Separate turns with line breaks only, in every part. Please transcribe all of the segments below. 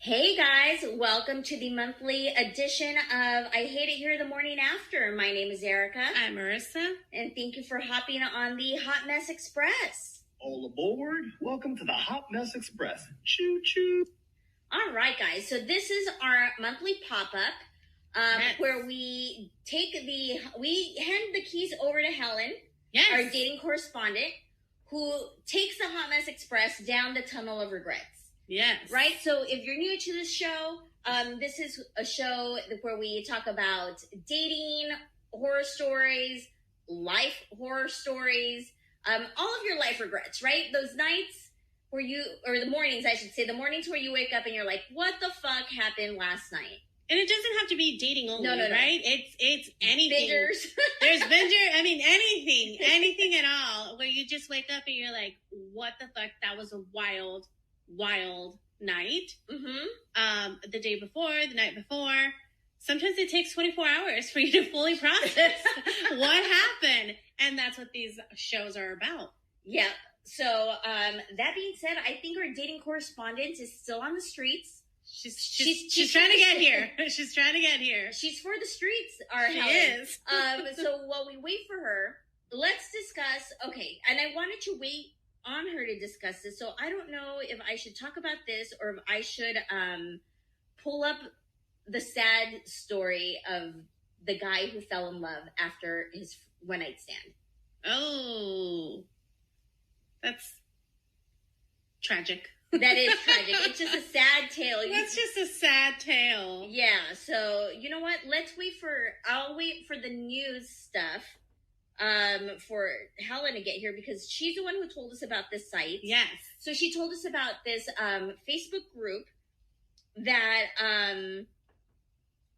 Hey guys, welcome to the monthly edition of I Hate It Here the Morning After. My name is Erica.
I'm Marissa.
And thank you for hopping on the Hot Mess Express.
All aboard. Welcome to the Hot Mess Express. Choo choo.
All right, guys. So this is our monthly pop-up where we hand the keys over to Helen, our dating correspondent, who takes the Hot Mess Express down the tunnel of regrets.
Yes.
Right? So if you're new to this show, this is a show where we talk about dating, horror stories, life horror stories, all of your life regrets, right? Those nights where or the mornings, I should say, the mornings where you wake up and you're like, what the fuck happened last night?
And it doesn't have to be dating only,
no.
right? It's anything.
Bingers.
There's anything at all, where you just wake up and you're like, what the fuck? That was a wild night.
Mm-hmm.
The day before, the night before. Sometimes it takes 24 hours for you to fully process what happened. And that's what these shows are about.
Yep. So that being said, I think our dating correspondent is still on the streets.
She's trying to get here. She's trying to get here.
She's for the streets, our
She
Helen.
is.
So while we wait for her, let's discuss. Okay, and I wanted to wait on her to discuss this, so I don't know if I should talk about this or if I should pull up the sad story of the guy who fell in love after his one night stand.
Oh, that's tragic.
That is tragic. It's just a sad tale.
That's just a sad tale.
Yeah. So you know what? I'll wait for the news stuff for Helen to get here because she's the one who told us about this site.
Yes.
So she told us about this Facebook group that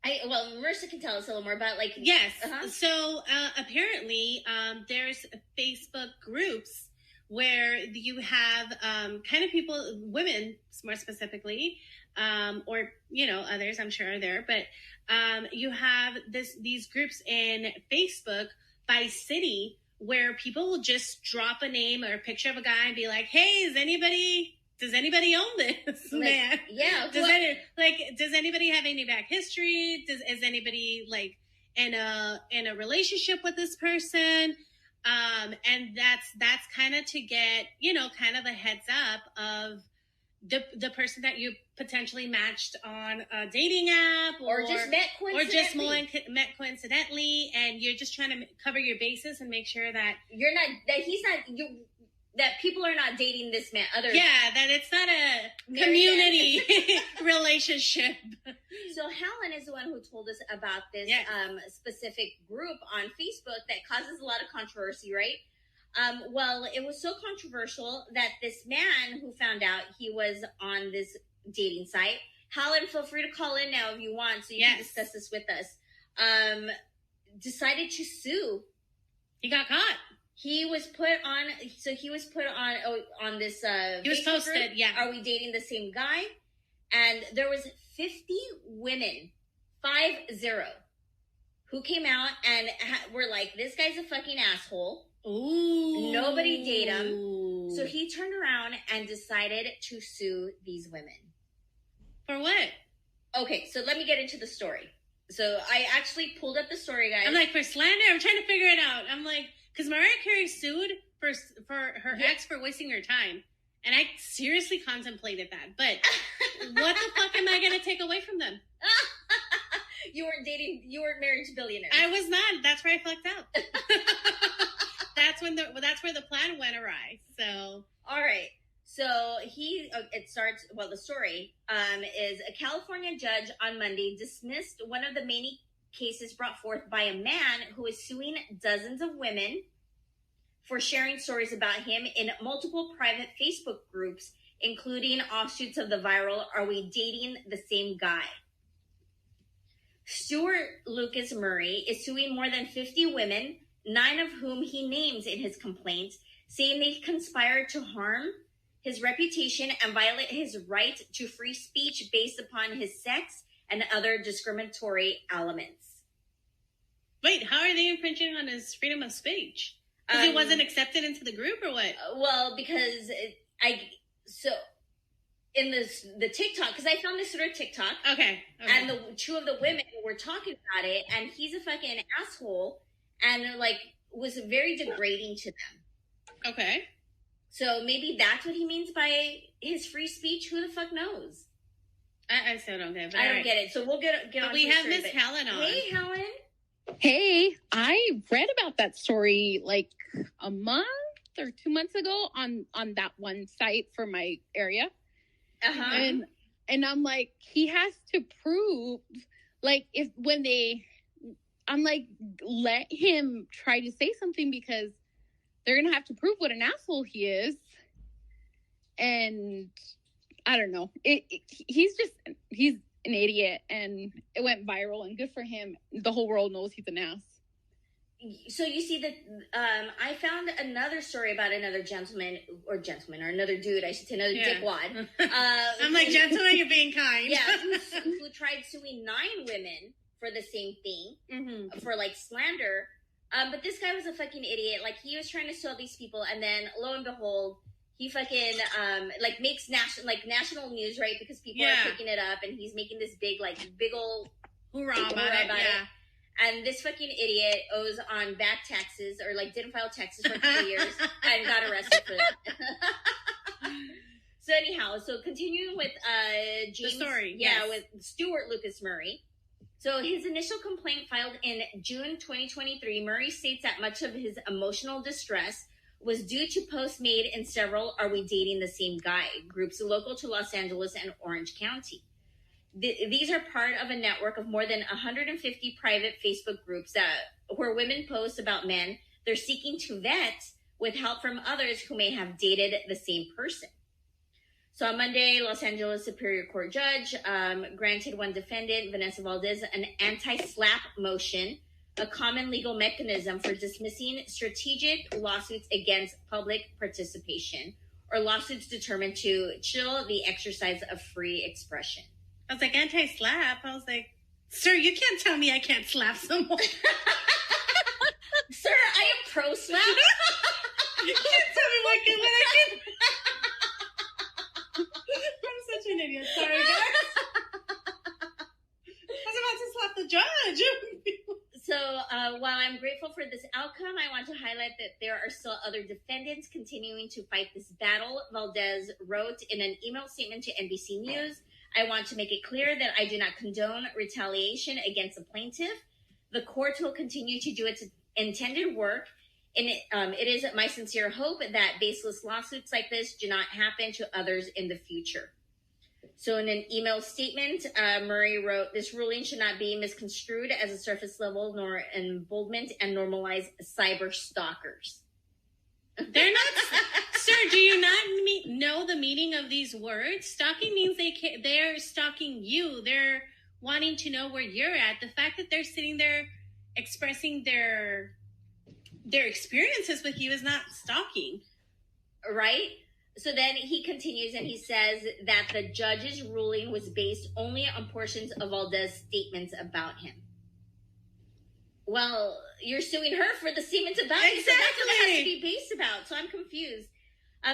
Marissa can tell us a little more about, like.
Yes.
Uh-huh.
So apparently there's Facebook groups where you have kind of people, women more specifically, or others I'm sure are there, but you have these groups in Facebook by city where people will just drop a name or a picture of a guy and be like, hey, does anybody own this man?
Yeah.
Does anybody have any back history? Is anybody like in a relationship with this person? And that's kind of to get, kind of a heads up of the person that you potentially matched on a dating app
or just met
coincidentally, and you're just trying to cover your bases and make sure that
that people are not dating this man.
That it's not a community relationship.
So Helen is the one who told us about this specific group on Facebook that causes a lot of controversy, right? Well, it was so controversial that this man who found out he was on this dating site, Helen, feel free to call in now if you want, so you can discuss this with us, decided to sue.
He got caught.
He was put on this
he was posted
group.
Yeah,
are we dating the same guy? And there was 50 women 50 who came out and were like, this guy's a fucking asshole.
Ooh.
Nobody date him. So he turned around and decided to sue these women.
For what?
Okay, so let me get into the story. So I actually pulled up the story, guys.
I'm like, for slander? I'm trying to figure it out. I'm like, because Mariah Carey sued for her ex for wasting her time. And I seriously contemplated that. But what the fuck am I going to take away from them?
You weren't married to billionaires.
I was not. That's where I fucked up. That's where the plan went awry. So.
All right. So the story is a California judge on Monday dismissed one of the many cases brought forth by a man who is suing dozens of women for sharing stories about him in multiple private Facebook groups, including offshoots of the viral Are We Dating the Same Guy? Stuart Lucas Murray is suing more than 50 women, 9 of whom he names in his complaint, saying they conspired to harm his reputation and violate his right to free speech based upon his sex and other discriminatory elements.
Wait, how are they infringing on his freedom of speech? Because he wasn't accepted into the group or what?
Well, because in the TikTok, because I found this through TikTok.
Okay.
And the two of the women were talking about it, and he's a fucking asshole, and like was very degrading to them.
Okay.
So maybe that's what he means by his free speech. Who the fuck knows?
I still don't get it.
I don't get it. So we'll get on.
We have Miss Helen on.
Hey, Helen.
Hey, I read about that story like a month or 2 months ago on that one site for my area.
Uh-huh.
And I'm like, he has to prove, like, I'm like, let him try to say something, because they're going to have to prove what an asshole he is. And I don't know. He's an idiot, and it went viral, and good for him. The whole world knows he's an ass.
So you see that I found another story about another gentleman or another dude, I should say, another dickwad.
I'm like, gentleman, you're being kind.
Yeah, who tried suing 9 women for the same thing, for like slander. But this guy was a fucking idiot. Like, he was trying to sue all these people, and then lo and behold, he fucking like makes national news, right? Because people are picking it up, and he's making this big ol'
hoorah about it.
And this fucking idiot owes on back taxes, or like didn't file taxes for 3 years and got arrested for that. So anyhow, so continuing with James,
the story,
with Stuart Lucas Murray. So his initial complaint filed in June 2023, Murray states that much of his emotional distress was due to posts made in several "Are We Dating the Same Guy" groups local to Los Angeles and Orange County. These are part of a network of more than 150 private Facebook groups where women post about men they're seeking to vet with help from others who may have dated the same person. So on Monday, Los Angeles Superior Court judge granted one defendant, Vanessa Valdez, an anti-SLAPP motion, a common legal mechanism for dismissing strategic lawsuits against public participation, or lawsuits determined to chill the exercise of free expression.
I was like, anti-slap. I was like, sir, you can't tell me I can't slap someone.
Sir, I am pro-slap.
You can't tell me what I can. I'm such an idiot. Sorry, guys. I was about to slap the judge.
So while I'm grateful for this outcome, I want to highlight that there are still other defendants continuing to fight this battle. Valdez wrote in an email statement to NBC News, "I want to make it clear that I do not condone retaliation against the plaintiff. The court will continue to do its intended work, and it is my sincere hope that baseless lawsuits like this do not happen to others in the future." So in an email statement, Murray wrote, "This ruling should not be misconstrued as a surface level nor emboldenment and normalize cyber stalkers."
They're not, sir, do you not know the meaning of these words? Stalking means they're stalking you. They're wanting to know where you're at. The fact that they're sitting there expressing their experiences with you is not stalking.
Right? So then he continues and he says that the judge's ruling was based only on portions of Valdez's statements about him. Well, you're suing her for the statements about you, so that's what it has to be based about. So I'm confused.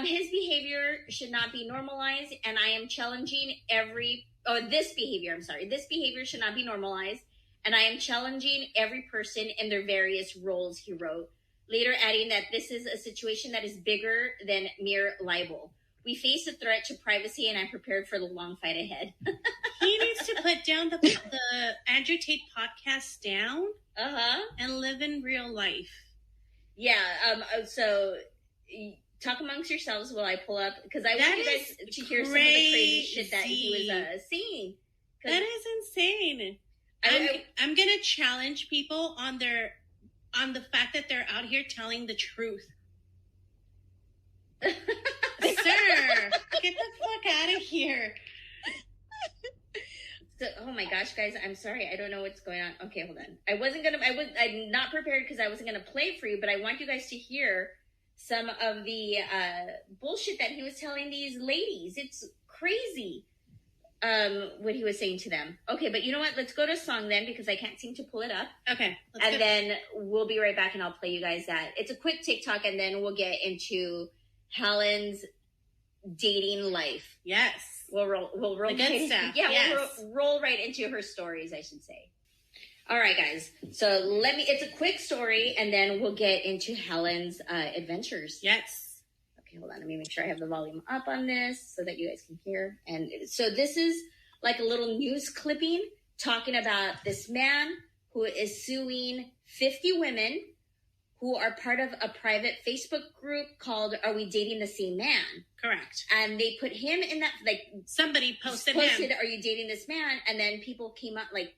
His behavior should not be normalized, and I am challenging this behavior should not be normalized, and I am challenging every person in their various roles, he wrote, later adding that this is a situation that is bigger than mere libel. We face a threat to privacy, and I'm prepared for the long fight ahead.
He needs to put down the Andrew Tate podcast down and live in real life.
Yeah, so talk amongst yourselves while I pull up, because I want you guys to hear some of the crazy shit that he was saying.
That is insane. I'm going to challenge people on the fact that they're out here telling the truth. Sir, get the fuck out of here.
So, oh my gosh, guys, I'm sorry. I don't know what's going on. Okay, hold on. I'm not prepared because I wasn't going to play for you, but I want you guys to hear some of the bullshit that he was telling these ladies. It's crazy what he was saying to them. Okay, but you know what? Let's go to a song then, because I can't seem to pull it up.
Okay.
Then we'll be right back and I'll play you guys that. It's a quick TikTok, and then we'll get into Helen's dating life.
Yes.
We'll roll
The good
right
stuff.
Yeah,
Yes.
we'll roll right into her stories, I should say. All right, guys. So it's a quick story, and then we'll get into Helen's adventures.
Yes.
Okay, hold on. Let me make sure I have the volume up on this so that you guys can hear. And so this is like a little news clipping talking about this man who is suing 50 women who are part of a private Facebook group called Are We Dating the Same Man?
Correct.
And they put him in that, like,
somebody posted him.
Are you dating this man? And then people came up, like,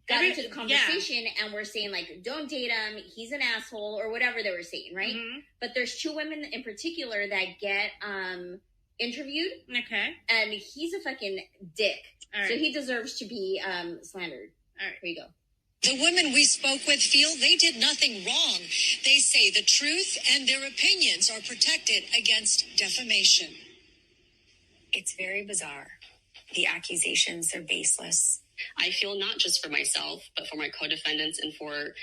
got into the conversation and were saying, like, don't date him, he's an asshole, or whatever they were saying, right?
Mm-hmm.
But there's 2 women in particular that get interviewed.
Okay.
And he's a fucking dick.
All right.
So he deserves to be slandered.
All right.
Here you go.
The women we spoke with feel they did nothing wrong. They say the truth and their opinions are protected against defamation.
It's very bizarre. The accusations are baseless.
I feel not just for myself, but for my co-defendants and for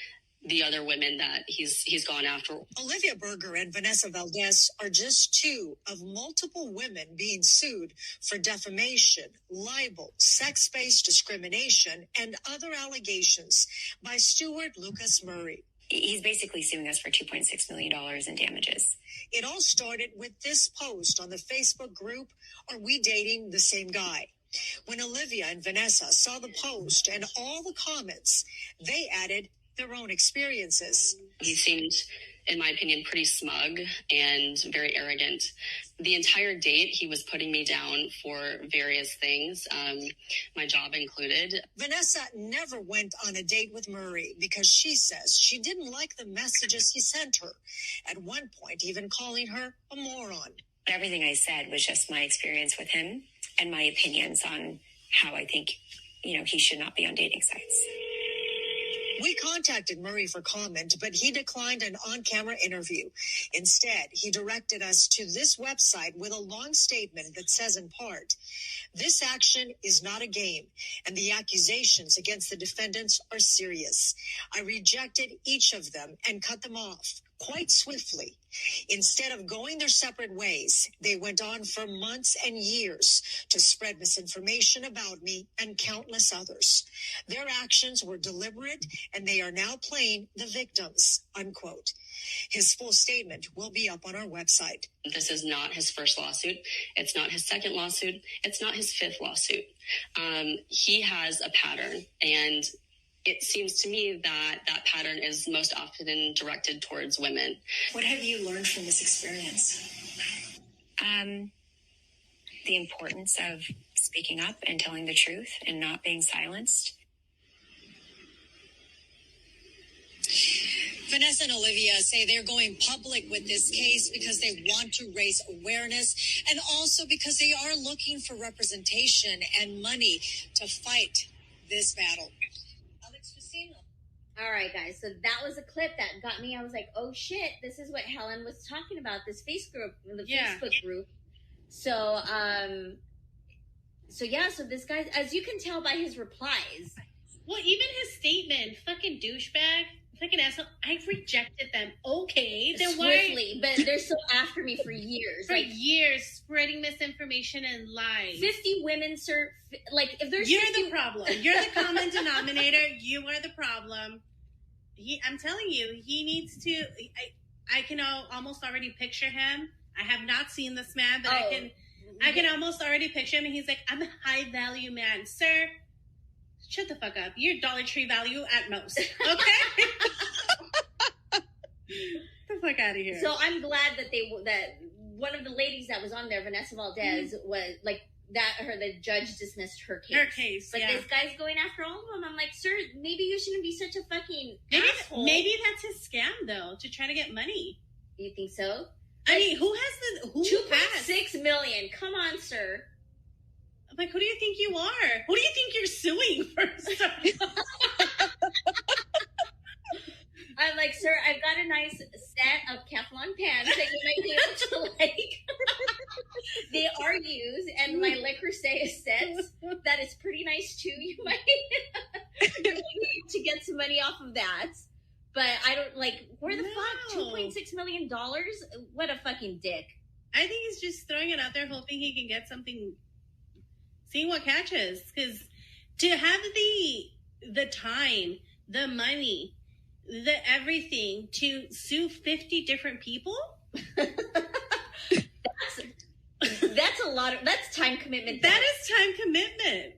the other women that he's gone after.
Olivia Berger and Vanessa Valdez are just 2 of multiple women being sued for defamation, libel, sex-based discrimination, and other allegations by Stuart Lucas Murray.
He's basically suing us for $2.6 million in damages.
It all started with this post on the Facebook group, Are We Dating the Same Guy? When Olivia and Vanessa saw the post and all the comments, they added their own experiences.
He seemed, in my opinion, pretty smug and very arrogant. The entire date, he was putting me down for various things, my job included.
Vanessa never went on a date with Murray because she says she didn't like the messages he sent her, at one point even calling her a moron.
Everything I said was just my experience with him and my opinions on how I think, he should not be on dating sites.
We contacted Murray for comment, but he declined an on-camera interview. Instead, he directed us to this website with a long statement that says in part, "This action is not a game, and the accusations against the defendants are serious. I rejected each of them and cut them off quite swiftly. Instead of going their separate ways, they went on for months and years to spread misinformation about me and countless others. Their actions were deliberate, and they are now playing the victims," unquote. His full statement will be up on our website.
This is not his first lawsuit. It's not his second lawsuit. It's not his 5th lawsuit. He has a pattern, and it seems to me that that pattern is most often directed towards women.
What have you learned from this experience? The importance of speaking up and telling the truth and not being silenced.
Vanessa and Olivia say they're going public with this case because they want to raise awareness and also because they are looking for representation and money to fight this battle. Alex Facino.
All right, guys. So that was a clip that got me. I was like, oh, shit. This is what Helen was talking about, this Facebook group. So, so this guy, as you can tell by his replies.
Well, even his statement, fucking douchebag, fucking asshole, I rejected them. Okay, then
swiftly, but they're still after me for years.
For years, spreading misinformation and lies.
50 women, sir. Like, if there's
You're the problem. You're the common denominator. You are the problem. I'm telling you, he needs to. I can almost already picture him. I have not seen this man, but I can almost already picture him. And he's like, I'm a high value man, sir. Shut the fuck up. You're Dollar Tree value at most. Okay? Get the fuck out of here.
So I'm glad that one of the ladies that was on there, Vanessa Valdez, was like the judge dismissed her case. But this guy's going after all of them. I'm like, sir, maybe you shouldn't be such a fucking asshole.
Maybe that's his scam though, to try to get money.
You think so?
I mean, who has
2.6 million? Come on, sir.
I'm like, who do you think you are? Who do you think you're suing for?
I'm like, sir, I've got a nice set of Kevlar pants that you might be able to like. They are used, and my liquor sets that is pretty nice too. You might to get some money off of that. But I don't like, where the fuck? $2.6 million? What a fucking dick.
I think he's just throwing it out there hoping he can get something seeing what catches. Because to have the time, the money, the everything to sue 50 different people,
that's a lot of, that's time commitment.
That is time commitment.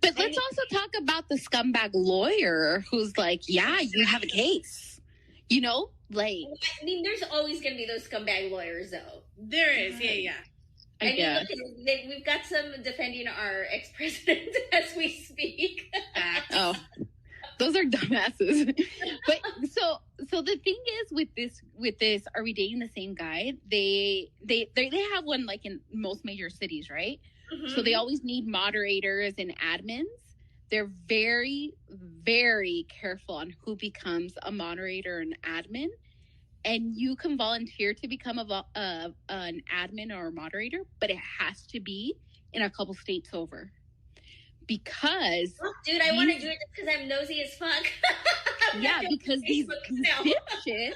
But let's also talk about the scumbag lawyer who's like, yeah, you have a case. You know, like...
I mean, there's always going to be those scumbag lawyers, though.
There is, yeah.
I mean, look, we've got some defending our ex-president as we speak.
Oh, those are dumbasses. But so the thing is with this, Are We Dating the Same Guy? They have one like in most major cities, right? Mm-hmm. So they always need moderators and admins. They're very, very careful on who becomes a moderator and admin. And you can volunteer to become an admin or a moderator, but it has to be in a couple states over. Because...
Oh, dude, I want to do it just because I'm nosy as fuck.
Yeah, because these dipshits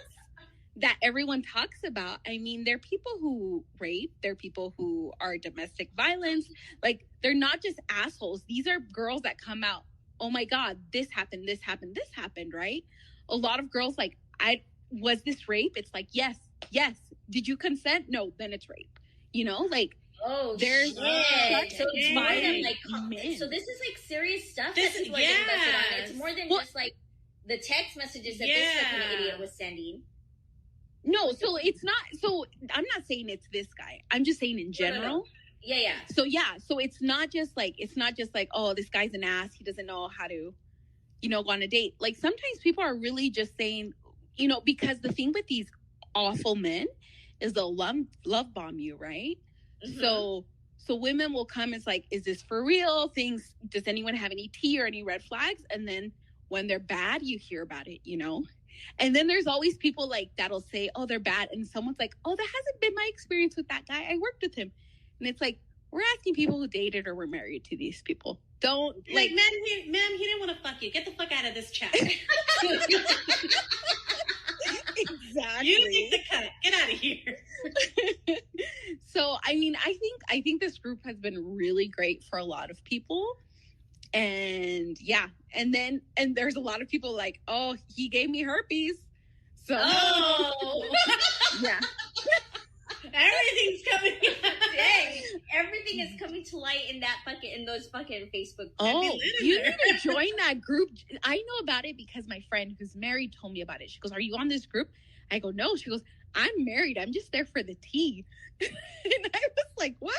that everyone talks about, I mean, they're people who rape, they're people who are domestic violence. Like, they're not just assholes. These are girls that come out, oh my God, this happened, right? A lot of girls like, was this rape? It's like, yes. Did you consent? No, then it's rape. You know, like,
oh,
there's
so it's more than like, so this is like serious stuff. This is what they invested on. It's more than just like the text messages that this fucking idiot was sending.
No, so it's not. So I'm not saying it's this guy. I'm just saying in general.
No. Yeah.
So it's not just like oh, this guy's an ass. He doesn't know how to, go on a date. Like sometimes people are really just saying, because the thing with these awful men is they'll love bomb you, right? Mm-hmm. So women will come. It's like, is this for real? Does anyone have any tea or any red flags? And then when they're bad, you hear about it, And then there's always people like that'll say, oh, they're bad. And someone's like, oh, that hasn't been my experience with that guy. I worked with him. And it's like, we're asking people who dated or were married to these people. Don't
like, ma'am, he didn't want to fuck you. Get the fuck out of this chat.
Exactly.
You take the cut. Get out of here.
So, I mean, I think this group has been really great for a lot of people. And yeah, and there's a lot of people like, oh, he gave me herpes. So yeah.
Everything's coming.
Dang, everything is coming to light in those fucking Facebook.
Oh, you need to join that group. I know about it because my friend who's married told me about it. She goes, "Are you on this group?" I go, "No." She goes, "I'm married. I'm just there for the tea." And I was like, "What?"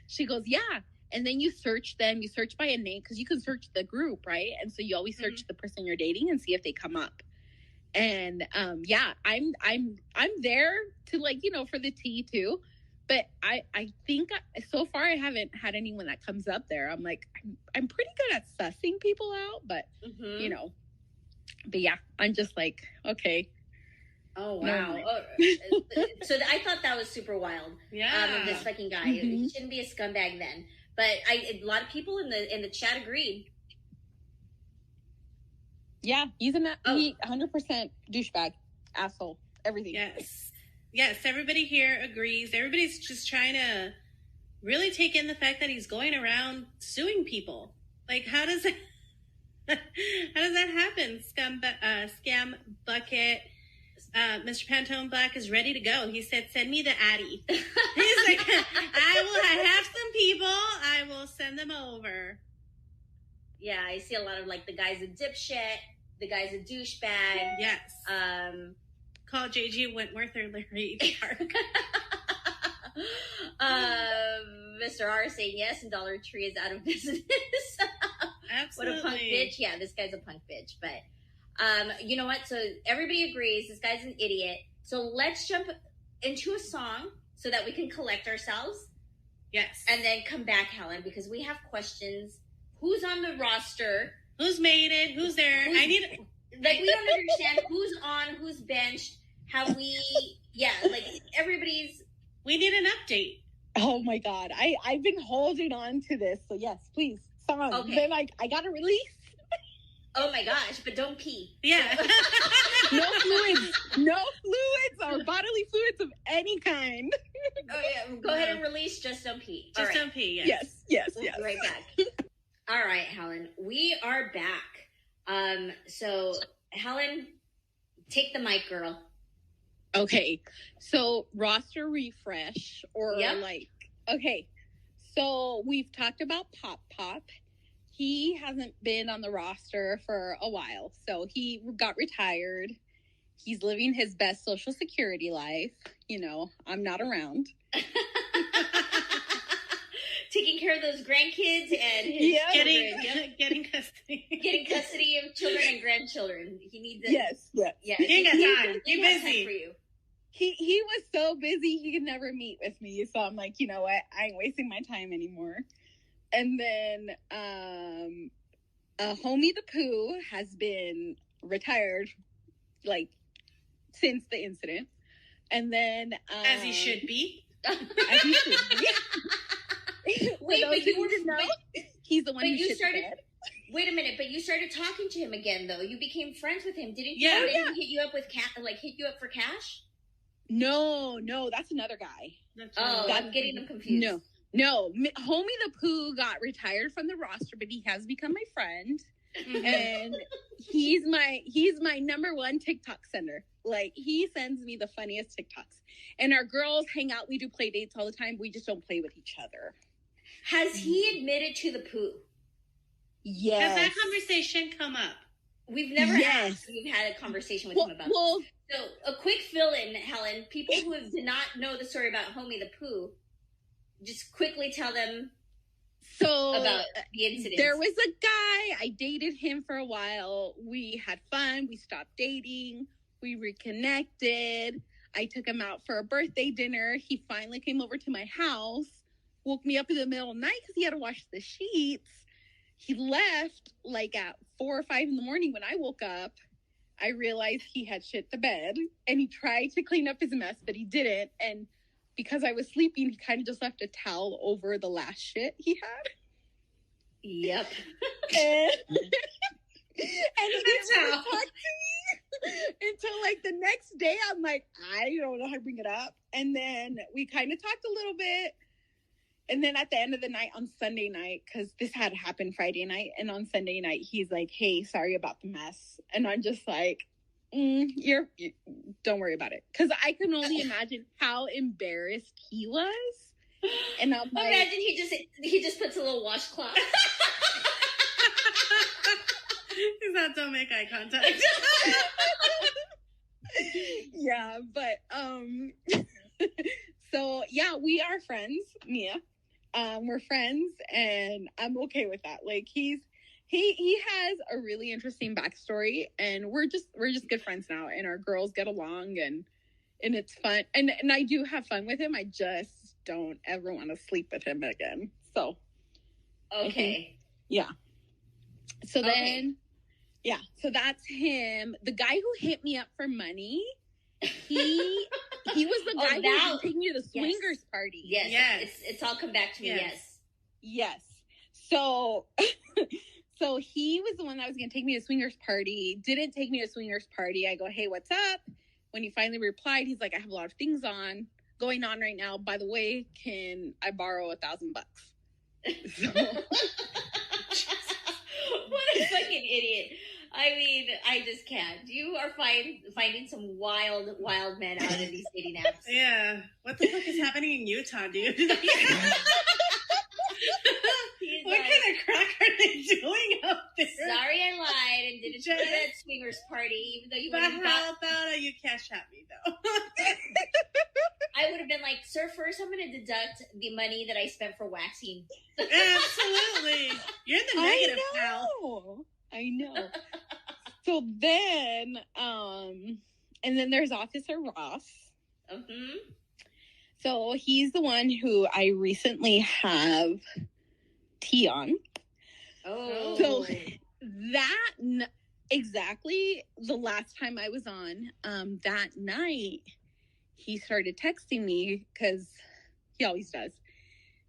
She goes, "Yeah." And then you search them. You search by a name because you can search the group, right? And so you always search the person you're dating and see if they come up. And yeah, I'm there to for the tea too. But I think so far I haven't had anyone that comes up there. I'm like, I'm pretty good at sussing people out, but but yeah, I'm just like, okay.
Oh wow! So I thought that was super wild.
Yeah,
this fucking guy. He shouldn't be a scumbag then. But a lot of people in the chat agreed.
Yeah, he's 100% douchebag, asshole, everything.
Yes. Everybody here agrees. Everybody's just trying to really take in the fact that he's going around suing people. Like, how does that happen? Scam bucket. Mr. Pantone Black is ready to go. He said, "Send me the Addy." He's like, I have some people. I will send them over.
Yeah, I see a lot of the guy's a dipshit. The guy's a douchebag.
Yes. Call JG Wentworth or Larry Park.
Mr. R saying yes, and Dollar Tree is out of business.
Absolutely.
What a punk bitch. Yeah, this guy's a punk bitch. But you know what? So everybody agrees this guy's an idiot. So let's jump into a song so that we can collect ourselves.
Yes.
And then come back, Helen, because we have questions. Who's on the roster?
Who's made it? Who's there?
We don't understand who's on, who's benched, how everybody's.
We need an update.
Oh my God. I've been holding on to this. So yes, please. Song.
Okay.
Then I got to release.
Oh my gosh, but don't pee.
Yeah.
No fluids or bodily fluids of any kind.
Oh yeah, go ahead and release. Just don't pee.
Just
All right.
don't pee. Yes.
We'll be right back. All right, Helen, we are back. So Helen, take the mic, girl.
Okay, so roster refresh or okay. So we've talked about Pop Pop. He hasn't been on the roster for a while. So he got retired. He's living his best Social Security life. You know, I'm not around.
Taking care of those grandkids and his
getting custody.
Getting custody of children and grandchildren. He needs it.
Yes.
He ain't got time. He's busy.
For you.
He was so busy he could never meet with me. So I'm like, you know what? I ain't wasting my time anymore. And then Homie the Pooh has been retired like since the incident. And then
as he should be.
As he should be.
Wait, but you didn't know.
He's the one who
started. Wait a minute, but you started talking to him again, though. You became friends with him, didn't you?
Yeah.
Didn't he hit you up with hit you up for cash?
No, that's another guy.
I'm getting them confused.
No. Homie the Pooh got retired from the roster, but he has become my friend, and he's my number one TikTok sender. Like, he sends me the funniest TikToks, and our girls hang out. We do play dates all the time. We just don't play with each other.
Has he admitted to the poo?
Yes.
Has that conversation come up?
We've never asked. We've had a conversation with him about this. So, a quick fill-in, Helen. People who did not know the story about Homie the Pooh, just quickly tell them about the incident.
There was a guy. I dated him for a while. We had fun. We stopped dating. We reconnected. I took him out for a birthday dinner. He finally came over to my house, woke me up in the middle of the night because he had to wash the sheets. He left like at 4 or 5 in the morning. When I woke up, I realized he had shit the bed, and he tried to clean up his mess, but he didn't. And because I was sleeping, he kind of just left a towel over the last shit he had.
Yep.
And he didn't talk to me until like the next day. I'm like, I don't know how to bring it up. And then we kind of talked a little bit. And then at the end of the night on Sunday night, because this had happened Friday night, and on Sunday night, he's like, hey, sorry about the mess. And I'm just like, you don't worry about it. Because I can only imagine how embarrassed he was. And I'm like,
imagine he just puts a little washcloth.
He's not, don't make eye contact.
Yeah, but so yeah, we are friends, Mia. We're friends, and I'm okay with that. Like, he has a really interesting backstory, and we're just good friends now, and our girls get along, and it's fun, and I do have fun with him. I just don't ever want to sleep with him again. So
okay,
yeah. So then, yeah. So that's him. The guy who hit me up for money. He was the guy who was taking me to the swingers party.
Yes. It's all come back to me.
Yes. So he was the one that was going to take me to swingers party. Didn't take me to swingers party. I go, hey, what's up? When he finally replied, he's like, I have a lot of things going on right now. By the way, can I borrow $1,000? So.
What a fucking idiot. I mean, I just can't. You are finding some wild men out of these dating apps.
Yeah. What the fuck is happening in Utah, dude? What kind of crack are they doing up there?
Sorry I lied and didn't go to that swingers party, even though you would have
how about you cash at me, though?
I would have been like, sir, first I'm going to deduct the money that I spent for waxing.
Absolutely. You're the negative, pal.
I know. So then, and then there's Officer Ross.
Mm-hmm.
So he's the one who I recently have tea on.
Oh.
So that exactly the last time I was on, that night, he started texting me because he always does.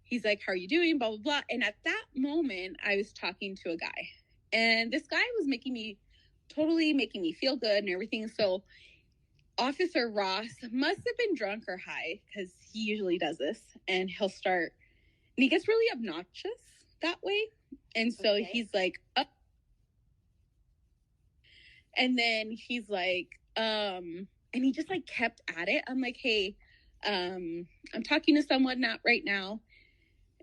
He's like, how are you doing? Blah, blah, blah. And at that moment, I was talking to a guy. And this guy was making me totally making me feel good and everything. So Officer Ross must have been drunk or high, because he usually does this, and he'll start, and he gets really obnoxious that way. And so he's like, oh. And then he's like, and he just like kept at it. I'm like, hey, I'm talking to someone not right now.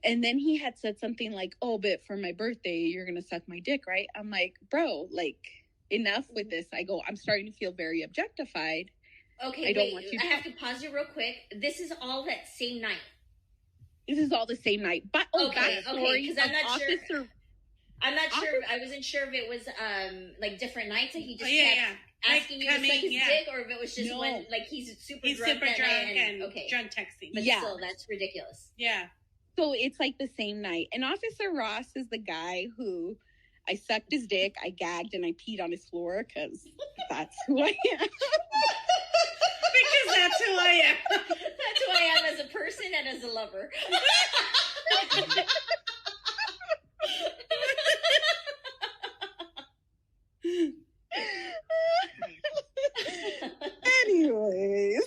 And then he had said something like, oh, but for my birthday, you're going to suck my dick, right? I'm like, bro, like, enough with this. I go, I'm starting to feel very objectified.
Okay,
I don't want you
I have to pause you real quick. This is all that same night.
This is all the same night. But
okay, because I'm not sure. I'm not sure. I wasn't sure if it was like different nights that he just kept asking you to suck his dick, or if it was just when like he's super drunk and
drunk texting.
But still, that's ridiculous.
Yeah.
So it's like the same night. And Officer Ross is the guy who I sucked his dick, I gagged, and I peed on his floor because that's who I am.
Because that's who I am.
That's who I am as a person and as a lover.
Anyways.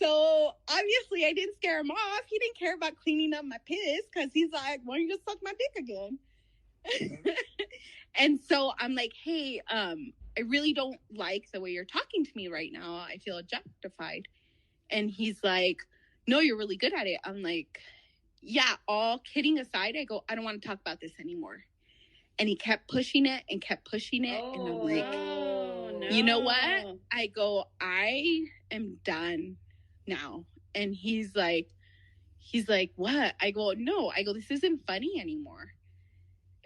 So obviously I didn't scare him off. He didn't care about cleaning up my piss because he's like, why don't you just suck my dick again? And so I'm like, hey, I really don't like the way you're talking to me right now. I feel objectified. And he's like, no, you're really good at it. I'm like, yeah, all kidding aside, I go, I don't want to talk about this anymore. And he kept pushing it and kept pushing it. And I'm like, you know what? I go, I am done now. And he's like, what? I go, no. I go, this isn't funny anymore.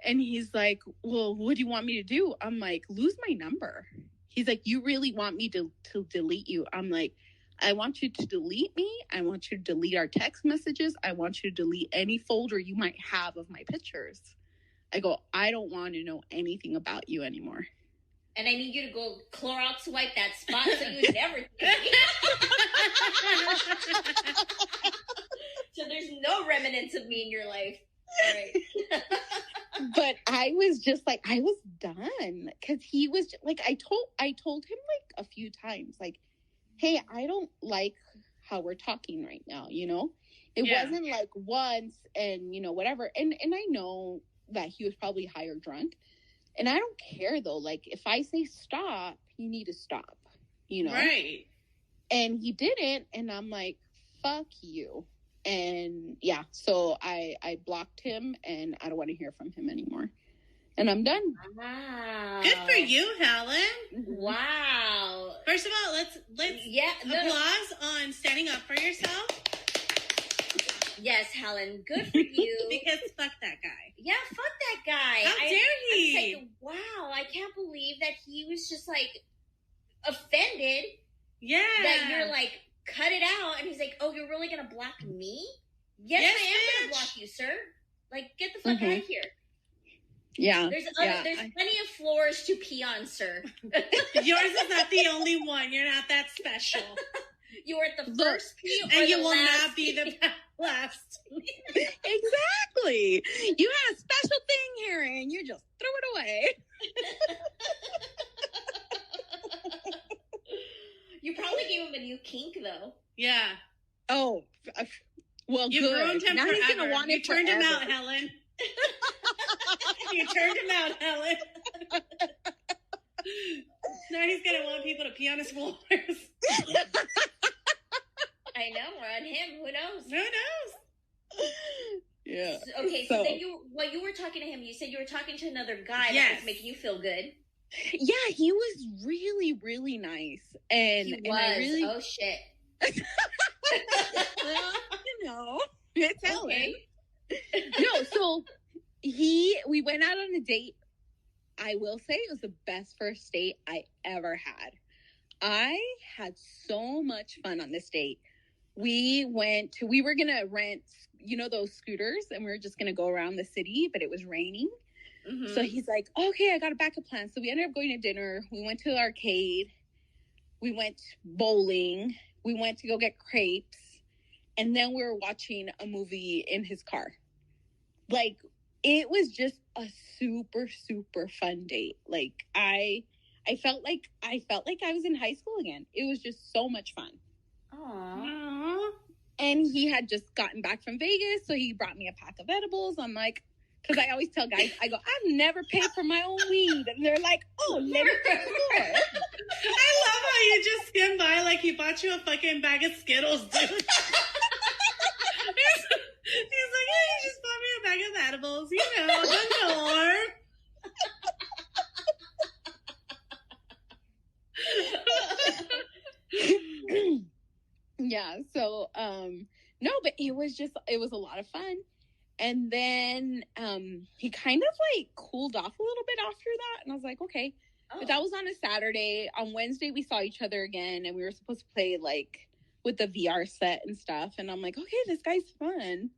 And he's like, well, what do you want me to do? I'm like, lose my number. He's like, you really want me to delete you? I'm like, I want you to delete me. I want you to delete our text messages. I want you to delete any folder you might have of my pictures. I go, I don't want to know anything about you anymore.
And I need you to go Clorox wipe that spot so you never think. So there's no remnants of me in your life. All right.
But I was just like, I was done. Because he was just, like, I told him like a few times, like, hey, I don't like how we're talking right now, you know? It wasn't like once and, you know, whatever. And I know that he was probably high or drunk. And I don't care, though. Like, if I say stop, you need to stop, you know?
Right.
And he didn't. And I'm like, fuck you. And, yeah, so I blocked him, and I don't want to hear from him anymore. And I'm done.
Wow.
Good for you, Helen.
Wow.
First of all, let's applause on standing up for yourself.
Yes, Helen. Good for you.
Because fuck that guy.
Yeah, fuck that guy.
How dare he?
I'm like, wow, I can't believe that he was just like offended.
Yeah.
That you're like, cut it out. And he's like, oh, you're really going to block me? Yes, I am going to block you, sir. Like, get the fuck out of here.
Yeah.
There's plenty of floors to pee on, sir.
Yours is not the only one. You're not that special.
You are at the first pee,
and you will not be the last.
Exactly. You had a special thing here, and you just threw it away.
You probably gave him a new kink, though.
Yeah.
Oh, well,
you
good.
ruined him
now
forever.
He's gonna want
you
it
turned
forever.
him out, Helen. You turned him out, Helen. Now he's gonna want people to pee on his floors.
I know, we're on him. Who knows?
Who knows?
Yeah.
Okay, so then you were talking to him. You said you were talking to another guy that was making you feel good.
Yeah, he was really, really nice. And
he was.
And I really...
Oh, shit.
You know, it's Helen.
Okay.
No, so we went out on a date. I will say it was the best first date I ever had. I had so much fun on this date. We were going to rent, you know, those scooters, and we were just going to go around the city, but it was raining. Mm-hmm. So he's like, okay, I got a backup plan. So we ended up going to dinner. We went to the arcade. We went bowling. We went to go get crepes. And then we were watching a movie in his car. Like, it was just a super, super fun date. Like I felt like I was in high school again. It was just so much fun.
Aww.
And he had just gotten back from Vegas, so he brought me a pack of edibles. I'm like, because I always tell guys, I go, I've never paid for my own weed. And they're like, oh, let me pay for it.
I love how you just skim by like he bought you a fucking bag of Skittles, dude. He's like, yeah, he just bought me a bag of edibles, you know, the norm.
Yeah, so no, but it was a lot of fun. And then he kind of like cooled off a little bit after that, and I was like, okay. But that was on a Saturday. On Wednesday we saw each other again, and we were supposed to play like with the VR set and stuff, and I'm like, okay, this guy's fun.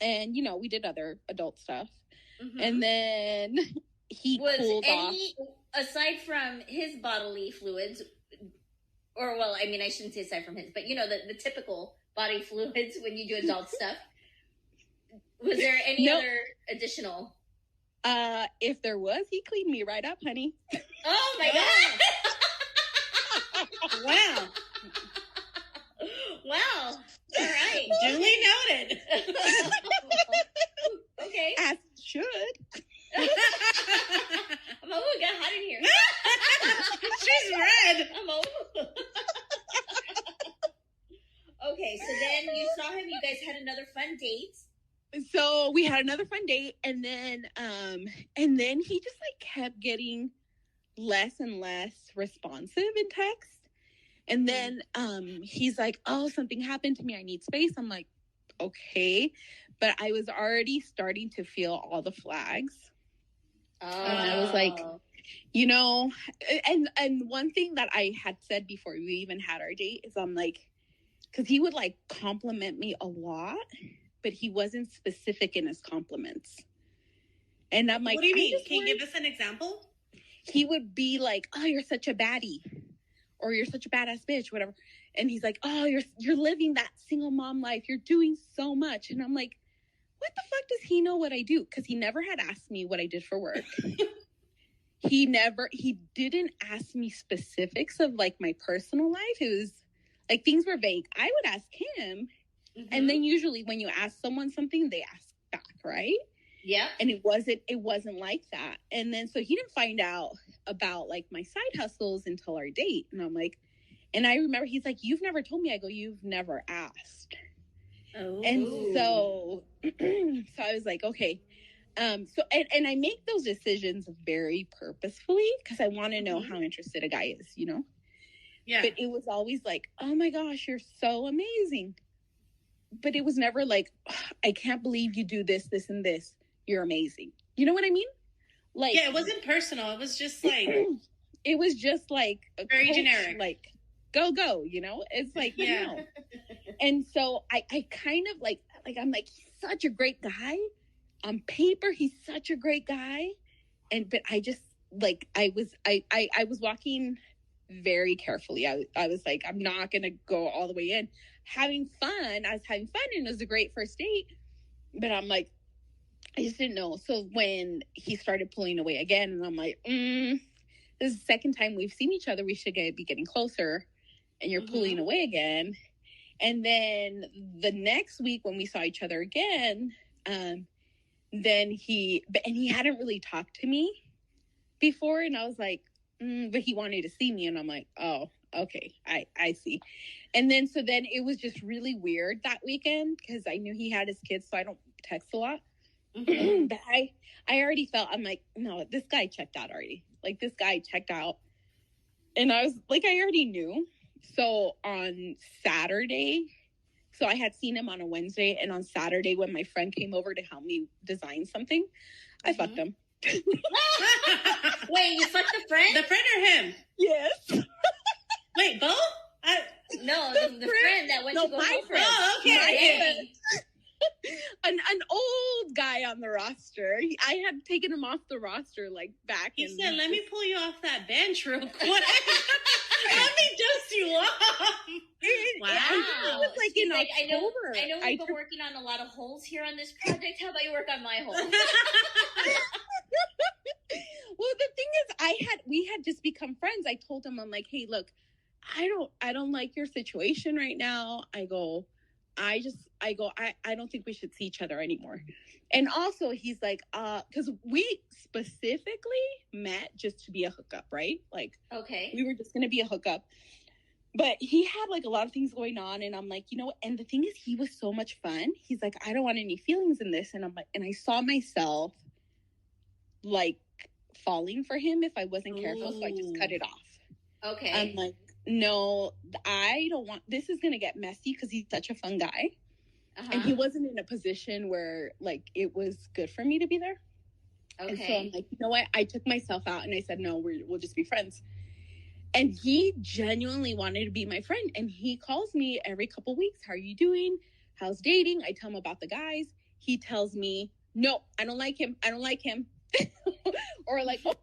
And you know, we did other adult stuff. And then he cooled off.
Aside from his bodily fluids, or well, I mean, I shouldn't say aside from his, but you know, the typical body fluids when you do adult stuff. Was there any other additional?
If there was, he cleaned me right up, honey.
Oh my God!
Wow.
Wow. All right.
Duly noted.
Okay.
As should.
Oh, it got hot in here.
She's red.
I'm over. Okay, so then you saw him. You guys had another fun date.
So we had another fun date, and then he just like kept getting less and less responsive in text. And then he's like, oh, something happened to me. I need space. I'm like, okay. But I was already starting to feel all the flags.
Oh.
And I was like, you know, and one thing that I had said before we even had our date is I'm like, because he would like compliment me a lot, but he wasn't specific in his compliments. And I'm like,
what do you mean? Can you give us an example?
He would be like, oh, you're such a baddie, or you're such a badass bitch, whatever. And he's like, oh, you're living that single mom life. You're doing so much. And I'm like, what the fuck does he know what I do? Because he never had asked me what I did for work. He didn't ask me specifics of like my personal life. It was like things were vague. I would ask him. And then usually when you ask someone something, they ask back, right?
Yeah.
And it wasn't like that. And then so he didn't find out about like my side hustles until our date. And I'm like, and I remember he's like, you've never told me. I go, you've never asked. Oh. And so I was like, okay. So and I make those decisions very purposefully because I want to know how interested a guy is, you know?
Yeah.
But it was always like, oh my gosh, you're so amazing. But it was never like, oh, I can't believe you do this, this, and this. You're amazing. You know what I mean? Like,
yeah, it wasn't personal. It was just like,
it was just like a
very
coach,
generic.
Like, go, you know? It's like,
yeah.
No. And so I kind of like I'm like, he's such a great guy. On paper, he's such a great guy. But I just like, I was walking very carefully. I was like, I'm not going to go all the way in. Having fun. I was having fun, and it was a great first date. But I'm like, I just didn't know. So when he started pulling away again, and I'm like, this is the second time we've seen each other. We should be getting closer. And you're pulling away again. And then the next week when we saw each other again, then he hadn't really talked to me before. And I was like, but he wanted to see me. And I'm like, oh, okay, I see. And then it was just really weird that weekend because I knew he had his kids, so I don't text a lot. But I already felt, I'm like, no, this guy checked out already. Like, this guy checked out. And I was like, I already knew. So on Saturday, so I had seen him on a Wednesday, and on Saturday when my friend came over to help me design something, I fucked him.
Wait, you fucked the friend?
The friend or him?
Yes.
Wait, both?
No, the friend that went to go
my friend.
Oh, okay.
An old guy on the roster. I had taken him off the roster like back
He
in.
said, let me pull you off that bench real quick. Let me just you off. Wow.
It was like
She's
in
like,
October.
I know we've been working on a lot of holes here on this project. How about you work on my hole?
Well, the thing is, we had just become friends. I told him, I'm like, hey, look, I don't like your situation right now. I don't think we should see each other anymore. And also he's like, because we specifically met just to be a hookup, right? Like, okay, we were just going to be a hookup. But he had like a lot of things going on. And I'm like, you know what? And the thing is, he was so much fun. He's like, I don't want any feelings in this. And I'm like, and I saw myself like falling for him if I wasn't careful. So I just cut it off. Okay. I'm like, no, I don't want, this is going to get messy because he's such a fun guy. And he wasn't in a position where like it was good for me to be there. Okay. And so I'm like, you know what? I took myself out and I said, no, we'll just be friends. And he genuinely wanted to be my friend. And he calls me every couple weeks. How are you doing? How's dating? I tell him about the guys. He tells me, no, I don't like him. I don't like him. Or like, oh.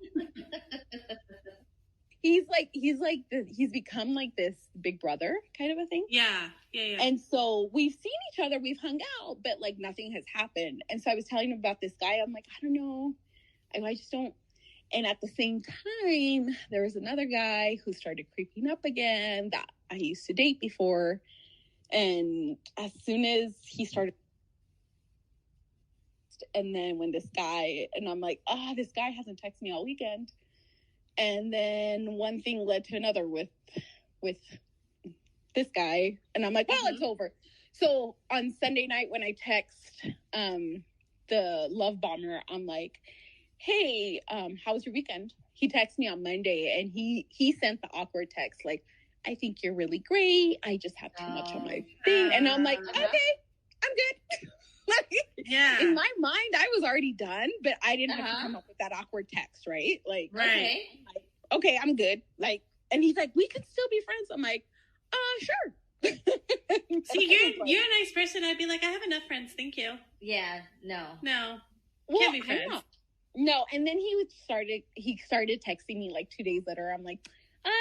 He's become like this big brother kind of a thing. Yeah. And so we've seen each other, we've hung out, but like nothing has happened. And so I was telling him about this guy. I'm like, I don't know. I just don't. And at the same time, there was another guy who started creeping up again that I used to date before. And as soon as he started, and then when this guy, and I'm like, this guy hasn't texted me all weekend. And then one thing led to another with this guy. And I'm like, well, it's over. So on Sunday night when I text the love bomber, I'm like, hey, how was your weekend? He texted me on Monday and he sent the awkward text like, I think you're really great. I just have too much on my thing. And I'm like, okay, I'm good. Like, in my mind, I was already done, but I didn't have to come up with that awkward text, right? Like, okay, I'm good. Like, and he's like, we could still be friends. I'm like, sure.
See, you're a nice person. I'd be like, I have enough friends. Thank you.
Yeah, no.
Well, can't be friends.
No, and then he started texting me like 2 days later. I'm like,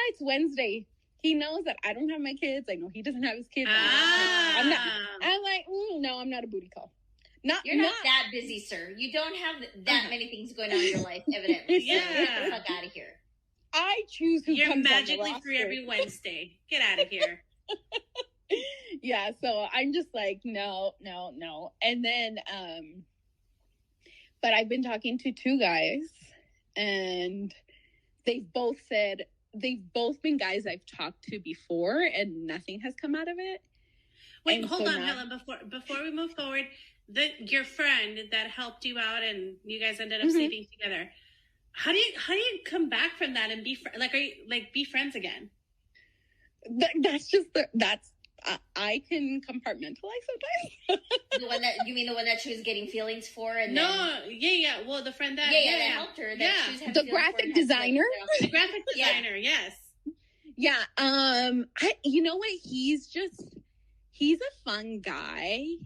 it's Wednesday. He knows that I don't have my kids. I know he doesn't have his kids. I'm like, no, I'm not a booty call.
You're not that busy, sir. You don't have that many things going on in your life, evidently. So get the fuck out of here.
I choose who
You're
comes
magically
on the
free every Wednesday. Get out of here.
Yeah, so I'm just like, no. And then, but I've been talking to two guys, and they've both been guys I've talked to before, and nothing has come out of it.
Wait, hold on, Helen. Before we move forward, your friend that helped you out and you guys ended up sleeping together. How do you come back from that and be be friends again? I can compartmentalize sometimes.
You mean the one that she was getting feelings for? And
Well, the friend that
that helped her. She was
the graphic designer.
The graphic designer, yes.
Yeah. You know what? He's a fun guy.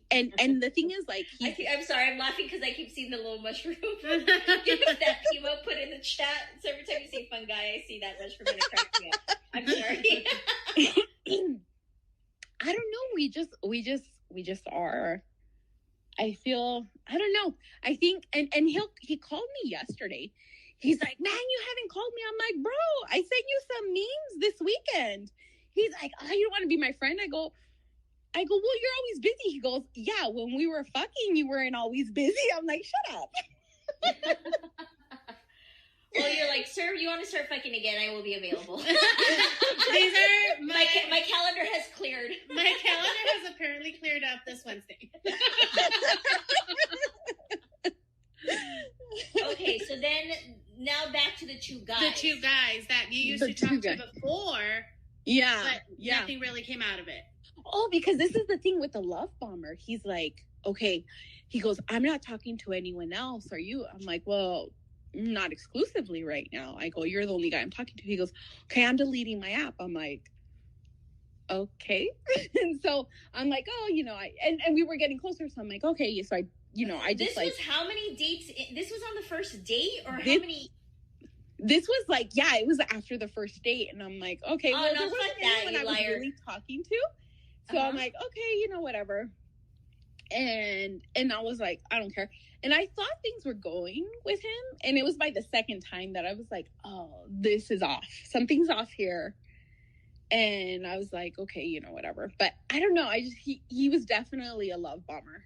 And the thing is, like,
I'm sorry, I'm laughing because I keep seeing the little mushroom that Pima put in the chat. So every time you say fun guy, I see that mushroom and it cracks me up. I'm sorry.
I don't know. We just are. I feel, I don't know. I think, and he called me yesterday. He's like, man, you haven't called me. I'm like, bro, I sent you some memes this weekend. He's like, you don't want to be my friend? I go, well, you're always busy. He goes, yeah, when we were fucking, you weren't always busy. I'm like, shut up.
Well, you're like, sir, you want to start fucking again? I will be available.
These are
my calendar has cleared.
My calendar has apparently cleared up this Wednesday.
Okay, so then now back to the two guys.
The two guys that you used to talk to before.
Yeah.
But nothing really came out of it.
Oh, because this is the thing with the love bomber. He's like, okay. He goes, I'm not talking to anyone else. Are you? I'm like, well, not exclusively right now. I go, you're the only guy I'm talking to. He goes, okay, I'm deleting my app. I'm like, okay. And so I'm like, oh, and we were getting closer. So I'm like, okay. So I just
this was how many dates? This was on the first date, or how many?
this was like, yeah, it was after the first date, and I'm like, okay,
Oh,
well,
no,
there wasn't
fuck that,
anyone
you
I was
liar.
really talking to, so I'm like, okay, whatever. And I was like, I don't care. And I thought things were going with him, and it was by the second time that I was like, oh, this is off. Something's off here. And I was like, okay, whatever. But I don't know. He was definitely a love bomber.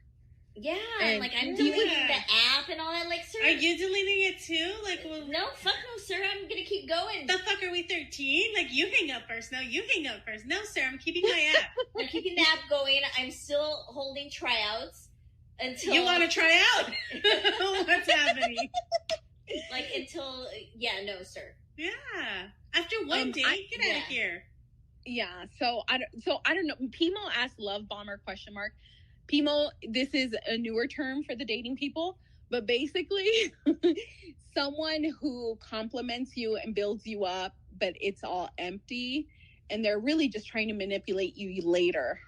Yeah,
And
like I'm
Yeah.
deleting the app and all that. Like, sir,
Are you deleting it too? Like, well,
no, fuck no, sir. I'm gonna keep going.
the fuck are we 13? Like, you hang up first. No, you hang up first. No, sir, I'm keeping my app.
I'm keeping the app going. I'm still holding tryouts until
You want to try out? What's happening?
yeah, no, sir.
Yeah. After one date, get out of here.
Yeah. So I don't know. Pimo asked love bomber ? Pimo, this is a newer term for the dating people, but basically someone who compliments you and builds you up, but it's all empty, and they're really just trying to manipulate you later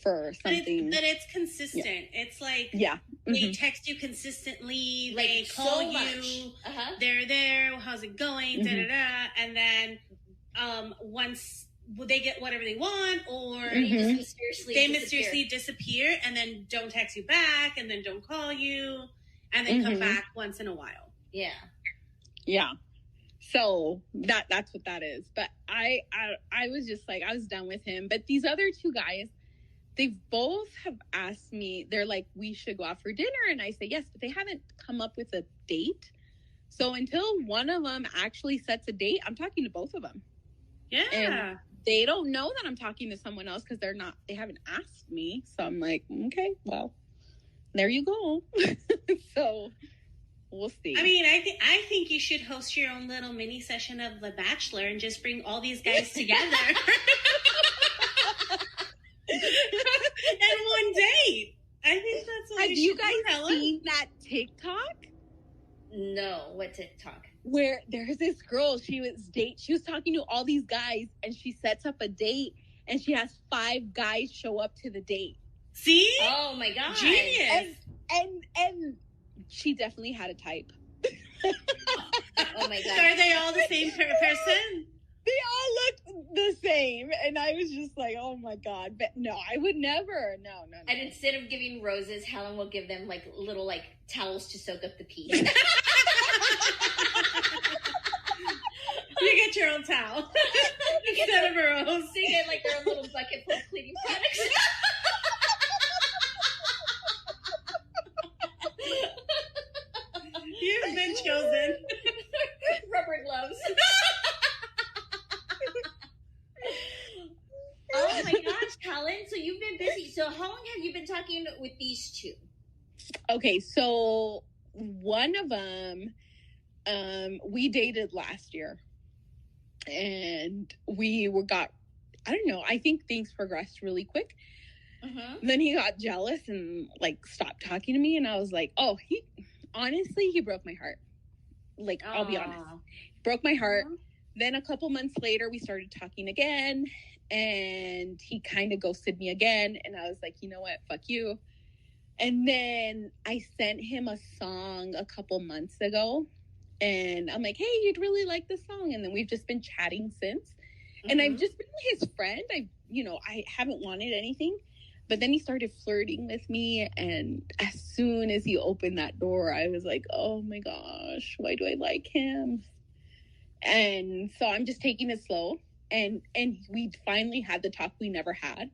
for something.
But it's consistent. Yeah. It's like they text you consistently,
Like,
they call
so
you,
much.
They're there, how's it going, and then once they get whatever they want, or
They
mysteriously disappear and then don't text you back, and then don't call you, and then come back once in a while.
Yeah. So that's what that is. But I was just like, I was done with him. But these other two guys, they both have asked me, they're like, we should go out for dinner. And I say yes, but they haven't come up with a date. So until one of them actually sets a date, I'm talking to both of them.
Yeah.
And they don't know that I'm talking to someone else because they haven't asked me. So I'm like, okay, well, there you go. So we'll see.
I mean, I think you should host your own little mini session of The Bachelor and just bring all these guys together. And one date. I think that's what
Have you guys seen that TikTok?
No, what TikTok?
Where there's this girl, she was talking to all these guys, and she sets up a date, and she has 5 guys show up to the date.
See?
Oh my god,
genius!
And she definitely had a type.
Oh my god,
So are they all the same person?
They all looked the same, and I was just like, oh my god. But no, I would never. No.
And instead of giving roses, Helen will give them like little like towels to soak up the pee.
You get your own towel instead of a rose.
They get like their own little bucket full of cleaning products.
You've been chosen.
Rubber gloves. Oh my gosh, Helen. So you've been busy. So how long have you been talking with these two?
Okay, so one of them, we dated last year, and I don't know, I think things progressed really quick. Then he got jealous and like stopped talking to me, and I was like, oh, he broke my heart. Like, I'll be honest, broke my heart. Then a couple months later, we started talking again, and he kind of ghosted me again, and I was like, you know what, fuck you. And then I sent him a song a couple months ago, and I'm like, hey, you'd really like this song. And then we've just been chatting since. And I've just been his friend. I haven't wanted anything. But then he started flirting with me, and as soon as he opened that door, I was like, oh my gosh, why do I like him? And so I'm just taking it slow. And we finally had the talk we never had.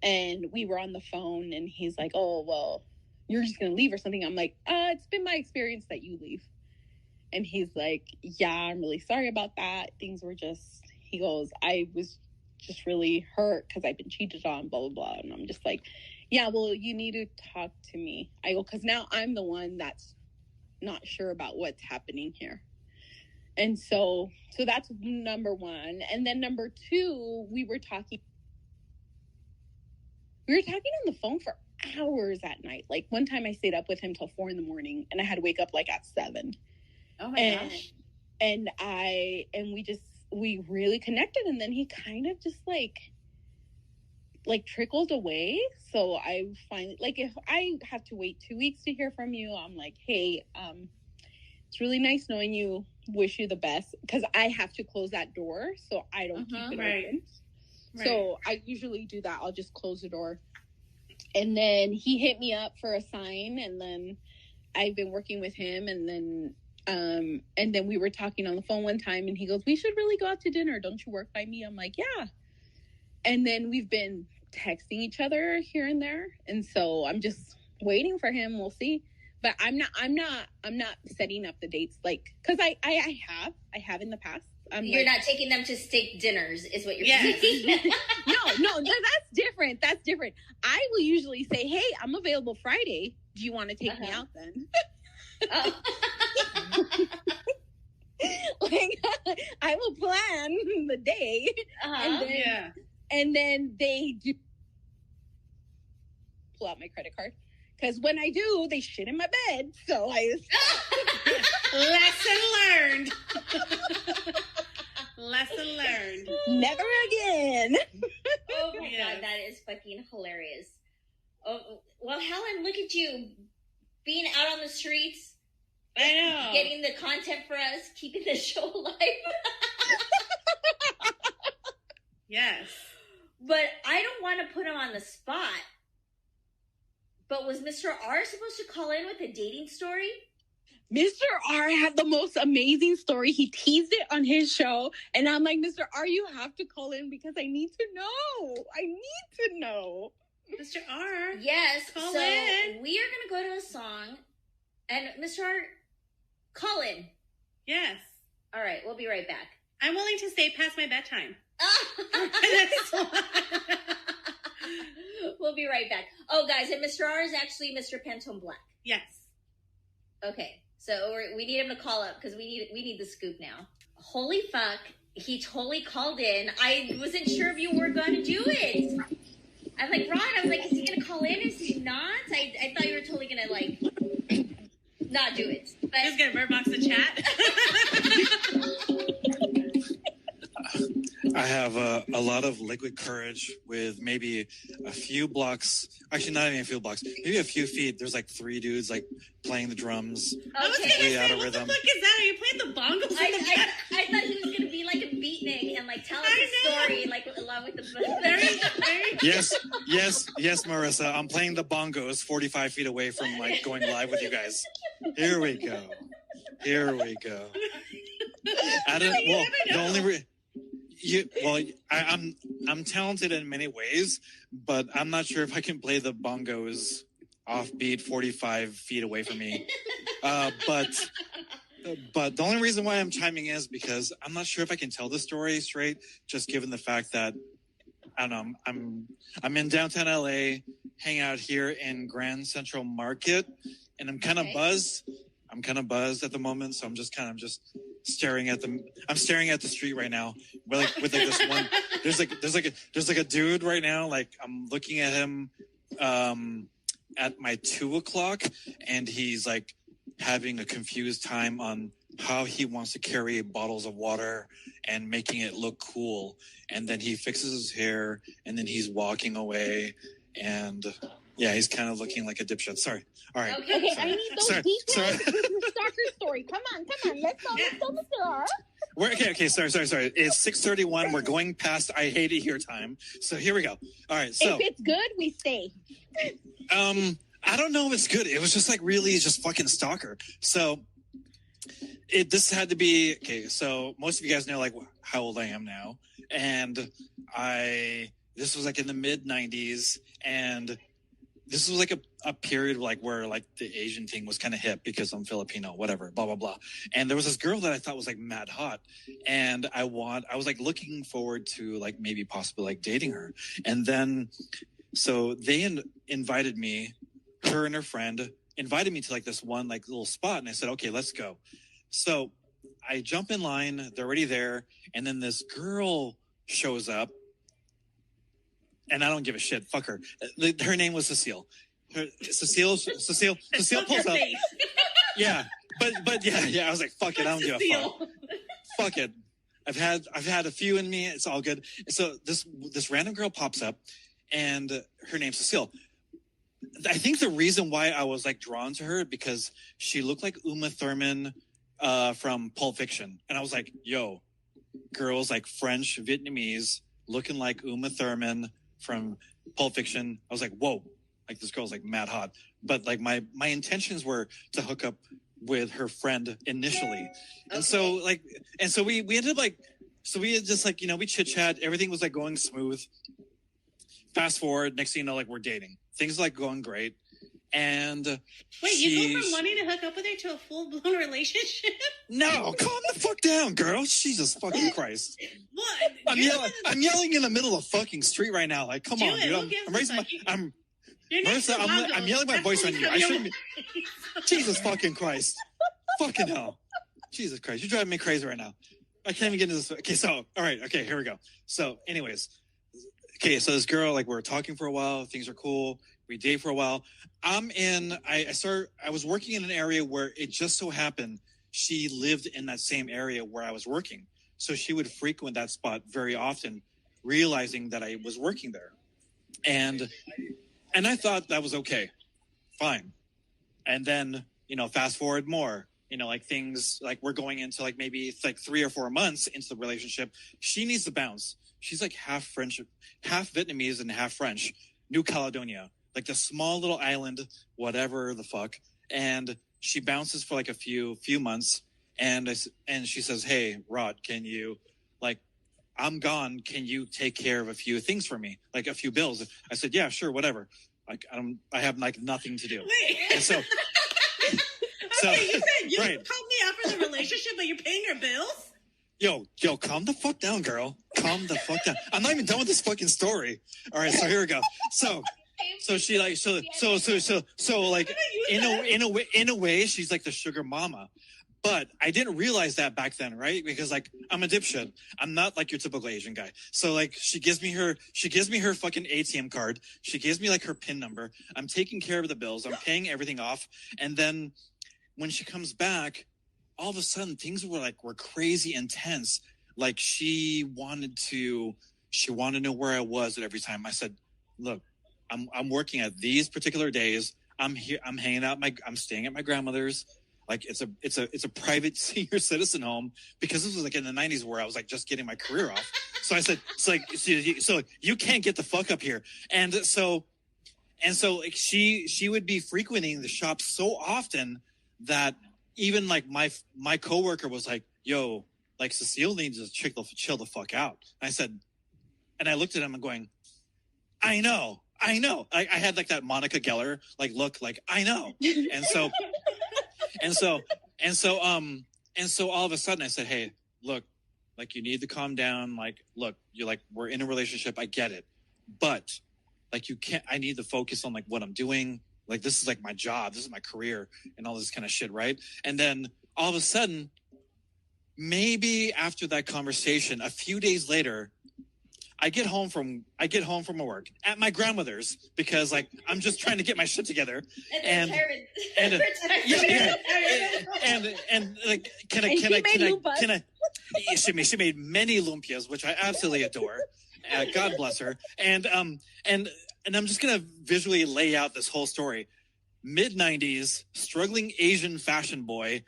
And we were on the phone, and he's like, oh, well, you're just going to leave or something. I'm like, it's been my experience that you leave. And he's like, yeah, I'm really sorry about that. Things were he goes, I was just really hurt because I've been cheated on, blah, blah, blah. And I'm just like, yeah, well, you need to talk to me. I go, because now I'm the one that's not sure about what's happening here. And so that's number one. And then number two, we were talking on the phone for hours at night. Like one time I stayed up with him till 4 a.m, and I had to wake up like at 7.
Oh my gosh.
And we really connected. And then he kind of just like trickled away. So I finally, like, if I have to wait 2 weeks to hear from you, I'm like, hey, it's really nice knowing you. Wish you the best, because I have to close that door so I don't keep it open. So I usually do that. I'll just close the door. And then he hit me up for a sign, and then I've been working with him, and then we were talking on the phone one time, and he goes, "We should really go out to dinner. Don't you work by me?" I'm like, "Yeah." And then we've been texting each other here and there, and so I'm just waiting for him. We'll see. But I'm not setting up the dates, like, because I have in the past.
You're not taking them to steak dinners, is what you're saying.
No, that's different. That's different. I will usually say, "Hey, I'm available Friday. Do you want to take me out then?" Like, I will plan the day, and then they do pull out my credit card. Because when I do, they shit in my bed. So
Lesson learned. Lesson learned.
Never again.
Oh my God, that is fucking hilarious. Oh, well, Helen, look at you being out on the streets.
I know.
Getting the content for us, keeping the show alive.
Yes.
But I don't want to put him on the spot. But was Mr. R supposed to call in with a dating story?
Mr. R had the most amazing story. He teased it on his show. And I'm like, Mr. R, you have to call in because I need to know. I need to know.
Mr. R.
Yes.
Call
so
in.
We are going to go to a song. And Mr. R, call in.
Yes.
All right. We'll be right back.
I'm willing to stay past my bedtime.
We'll be right back. Oh, guys, and Mr. R is actually Mr. Pantone Black.
Yes.
Okay, so we need him to call up because we need the scoop now. Holy fuck, he totally called in. I wasn't sure if you were going to do it. I'm like, Ron, I was like, is he going to call in? Is he not? I thought you were totally going to, like, not do it. But
He's going to bird box the chat.
I have a lot of liquid courage with maybe a few blocks. Actually, not even a few blocks. Maybe a few feet. There's like 3 dudes like playing the drums.
I was going to say,
out of
what
rhythm.
the fuck is that? Are you playing the bongos in the back?
I thought he was going to be like a beatnik and like tell us a story like along with the
Yes, Marissa. I'm playing the bongos 45 feet away from like going live with you guys. Here we go. I don't. Well, the only. I'm talented in many ways, but I'm not sure if I can play the bongos offbeat 45 feet away from me. But the only reason why I'm chiming in is because I'm not sure if I can tell the story straight, just given the fact that I don't know. I'm in downtown LA, hang out here in Grand Central Market, and I'm kind of buzzed. I'm kind of buzzed at the moment, so I'm just staring at I'm staring at the street right now with this one. There's like a dude right now. Like I'm looking at him at my 2:00, and he's like having a confused time on how he wants to carry bottles of water and making it look cool. And then he fixes his hair, and then he's walking away, and yeah, he's kind of looking like a dipshit. Sorry. All right.
Okay, I need those details with the stalker story. Come on. Let's go, Mr. R.
Okay. Sorry. It's 6:31. We're going past I hate it here time. So here we go. All right. So
if it's good, we stay.
I don't know if it's good. It was just like really just fucking stalker. So this had to be okay. So most of you guys know like how old I am now, and this was like in the mid 90s, and this was like a period like where like the Asian thing was kind of hip because I'm Filipino, whatever, blah, blah, blah. And there was this girl that I thought was like mad hot. And I was like looking forward to like maybe possibly like dating her. And then, so they invited me, her and her friend invited me to like this one like little spot. And I said, okay, let's go. So I jump in line, they're already there. And then this girl shows up. And I don't give a shit. Fuck her. Her name was Cecile. Cecile pulls up. Yeah, but yeah. I was like, fuck it. I don't give a fuck. Fuck it. I've had a few in me. It's all good. So this random girl pops up, and her name's Cecile. I think the reason why I was like drawn to her because she looked like Uma Thurman from Pulp Fiction. And I was like, yo, girls like French, Vietnamese, looking like Uma Thurman from Pulp Fiction. I was like, whoa, like this girl's like mad hot. But like my intentions were to hook up with her friend initially. And so we ended up like, so we had just like, you know, we chit chat, everything was like going smooth. Fast forward, next thing you know, like we're dating. Things like going great. And
wait, you go from wanting to hook up with her to a full-blown relationship?
No, calm the fuck down, girl. Jesus fucking Christ.
What?
I'm yelling in the middle of the fucking street right now. Like, come on, dude. I'm raising my I'm yelling my voice on you. I shouldn't be. Jesus fucking Christ. Fucking hell. Jesus Christ. You're driving me crazy right now. I can't even get into this. Okay, so all right, okay, here we go. So, anyways. Okay, so this girl, like, we're talking for a while, things are cool, we date for a while. I was working in an area where it just so happened she lived in that same area where I was working. So she would frequent that spot very often, realizing that I was working there. And I thought that was okay. Fine. And then, you know, fast forward more, you know, like things like we're going into like maybe like 3 or 4 months into the relationship. She needs to bounce. She's like half French, half Vietnamese and half French, New Caledonia, like the small little island, whatever the fuck. And she bounces for like a few months. And she says, hey, Rod, can you, like, I'm gone. Can you take care of a few things for me? Like a few bills. I said, yeah, sure. Whatever. Like, I have like nothing to do.
Wait.
And so,
okay, you said you
right.
called me out for the relationship, but you're paying her bills?
Yo, calm the fuck down, girl. Calm the fuck down. I'm not even done with this fucking story. All right, so here we go. So she like so like in a way she's like the sugar mama. But I didn't realize that back then, right? Because like I'm a dipshit. I'm not like your typical Asian guy. So like she gives me her fucking ATM card. She gives me like her PIN number. I'm taking care of the bills. I'm paying everything off. And then when she comes back, all of a sudden things were crazy intense. Like she wanted to know where I was at every time. I said, look, I'm working at these particular days. I'm here. I'm hanging out. I'm staying at my grandmother's. Like it's a private senior citizen home, because this was like in the 90s where I was like just getting my career off. So I said, so you can't get the fuck up here. And so like she would be frequenting the shop so often that even like my coworker was like, yo, like Cecile needs to chill the fuck out. And I said, and I looked at him and going, I know. I had like that Monica Geller, like, look, like, I know. And so all of a sudden I said, hey, look, like you need to calm down. Like, look, you're like, we're in a relationship. I get it. But like, I need to focus on like what I'm doing. Like, this is like my job. This is my career and all this kind of shit. Right. And then all of a sudden, maybe after that conversation, a few days later, I get home from work at my grandmother's, because like I'm just trying to get my shit together. And like she made many lumpias, which I absolutely adore. God bless her. And I'm just gonna visually lay out this whole story. Mid-90s, struggling Asian fashion boy,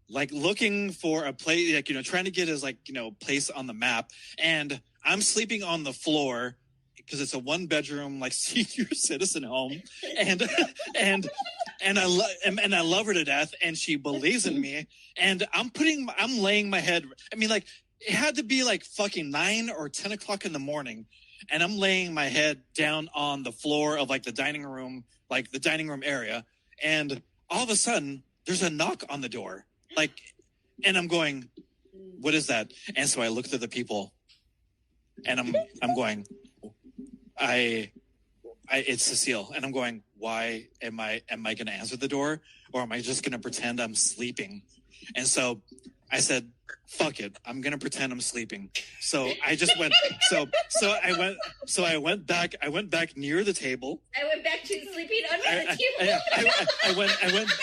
like looking for a place, like, you know, trying to get his like, you know, place on the map. And I'm sleeping on the floor because it's a 1-bedroom like senior citizen home, and I love her to death, and she believes in me. And I'm laying my head. I mean, like it had to be like fucking 9 or 10 o'clock in the morning, and I'm laying my head down on the floor of like the dining room area, and all of a sudden there's a knock on the door, like, and I'm going, what is that? And so I looked at the people. And I'm going, it's Cecile. And I'm going, why am I going to answer the door, or am I just going to pretend I'm sleeping? And so I said, fuck it. I'm going to pretend I'm sleeping. So I just went, I went back near the table.
I went back to sleeping under the table.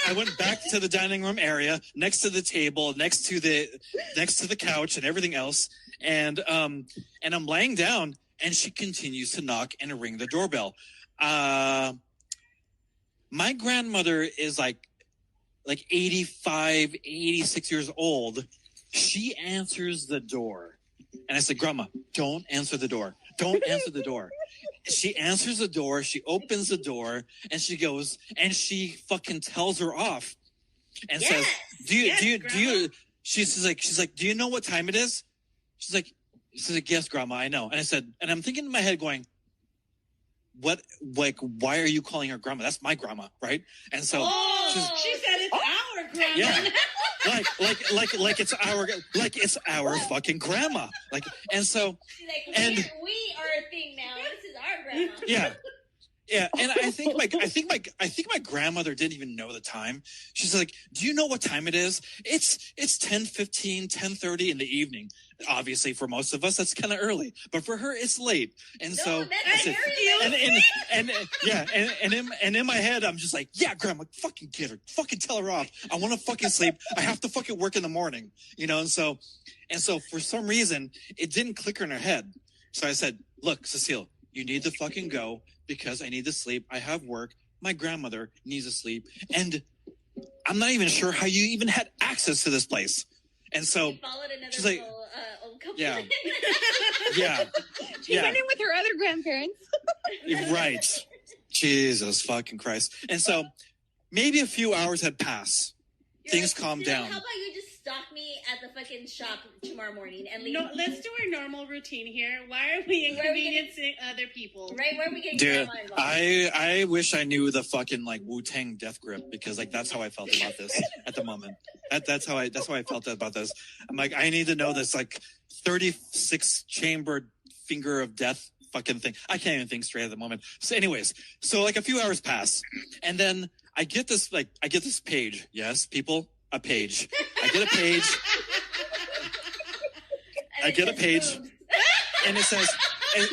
I went back to the dining room area, next to the table, next to the couch and everything else. And I'm laying down, and she continues to knock and ring the doorbell. My grandmother is like like 85, 86 years old. She answers the door. And I said, Grandma, don't answer the door. Don't answer the door. She answers the door. She opens the door and she goes, and she fucking tells her off and says, do you, she's like, do you know what time it is? She's like, yes, Grandma, I know. And I said, and I'm thinking in my head going, what, like, why are you calling her grandma? That's my grandma, right? And so
she said it's our grandma.
Yeah. like it's our fucking grandma. Like, and so,
She's like,
and
we are a thing now. This is our grandma.
Yeah. Yeah, and I think my grandmother didn't even know the time. She's like, "Do you know what time it is? It's 10:15, 10:30 in the evening. Obviously, for most of us, that's kind of early, but for her, it's late." And so,
that's
and in my head, I'm just like, "Yeah, Grandma, fucking get her, fucking tell her off. I want to fucking sleep. I have to fucking work in the morning, you know." And so for some reason, it didn't click her in her head. So I said, "Look, Cecile, you need to fucking go." Because I need to sleep. I have work. My grandmother needs to sleep. And I'm not even sure how you even had access to this place. And so she's like,
old couple.
Yeah. Yeah.
She went in with her other grandparents.
Right. Jesus fucking Christ. And so maybe a few hours had passed. Things calmed down.
How about you just stalk me at the fucking shop tomorrow morning and leave?
No, let's do our normal routine here. Why are we inconveniencing other people?
Right, where are we getting
Dude, I wish I knew the fucking like Wu-Tang death grip, because like that's how I felt about this at the moment. That's how I felt about this. I'm like, I need to know this like 36 chambered finger of death fucking thing. I can't even think straight at the moment. So anyways, so like a few hours pass, and then I get this page. Yes, people, a page. I get a page. And it says,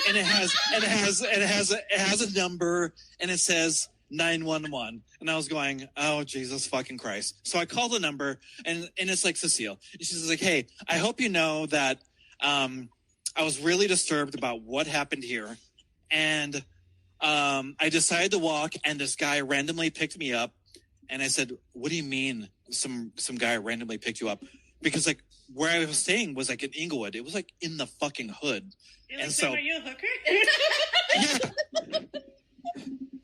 and it has a number, and it says 911. And I was going, oh, Jesus fucking Christ. So I call the number, and it's like Cecile. She's like, hey, I hope you know that I was really disturbed about what happened here. And I decided to walk, and this guy randomly picked me up. And I said, what do you mean some guy randomly picked you up? Because like where I was staying was like in Inglewood. It was like in the fucking hood.
And so, are you a hooker?
Yeah.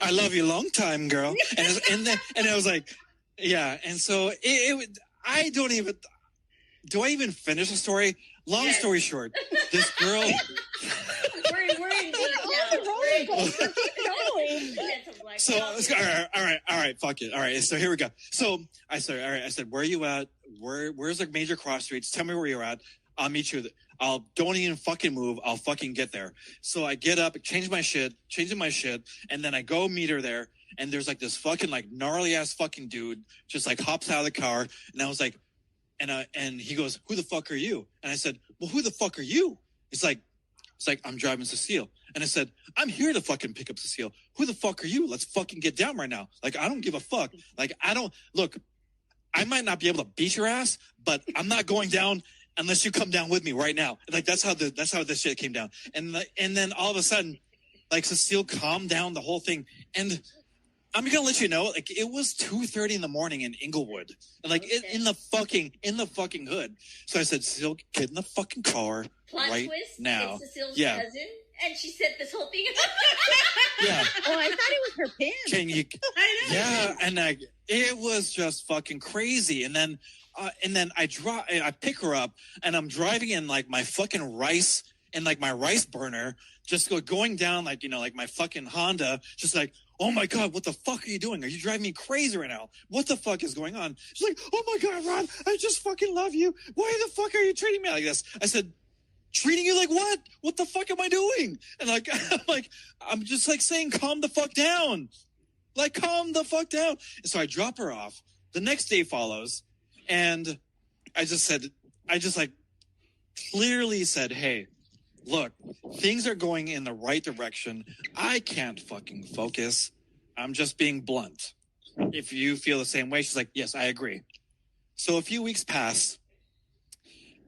I love you long time, girl. And I was like, yeah. And so I don't even, do I even finish the story? Long story short, this girl.
We're in deep now.
So all right, fuck it. All right, so here we go. So I said, where are you at? Where's the major cross streets? Tell me where you're at. I'll meet you. Don't even fucking move. I'll fucking get there. So I get up, changing my shit, and then I go meet her there. And there's like this fucking like gnarly ass fucking dude just like hops out of the car, and I was like, and he goes, who the fuck are you? And I said, well, who the fuck are you? It's like, I'm driving Cecile. And I said, I'm here to fucking pick up Cecile. Who the fuck are you? Let's fucking get down right now. Like, I don't give a fuck. Like, look, I might not be able to beat your ass, but I'm not going down unless you come down with me right now. Like, that's how this shit came down. And then all of a sudden, like, Cecile calmed down the whole thing. And I'm going to let you know, like, it was 2:30 in the morning in Inglewood. And, like, in the fucking hood. So I said, Cecile, get in the fucking car right now.
It's Cecile's cousin, and she set this whole thing up.
Yeah.
Oh, I thought it was her pin.
I know.
Yeah, and it was just fucking crazy. And then I pick her up, and I'm driving in, like, my fucking rice, and, like, my rice burner, just going down, like, you know, like, my fucking Honda, just like, oh my God, what the fuck are you doing? Are you driving me crazy right now? What the fuck is going on? She's like, oh my God, Ron, I just fucking love you. Why the fuck are you treating me like this? I said, treating you like what? What the fuck am I doing? And like, I'm just like saying, calm the fuck down. Like, calm the fuck down. And so I drop her off. The next day follows. And I just clearly said, hey, look, things are going in the right direction. I can't fucking focus. I'm just being blunt. If you feel the same way, she's like, yes, I agree. So a few weeks pass.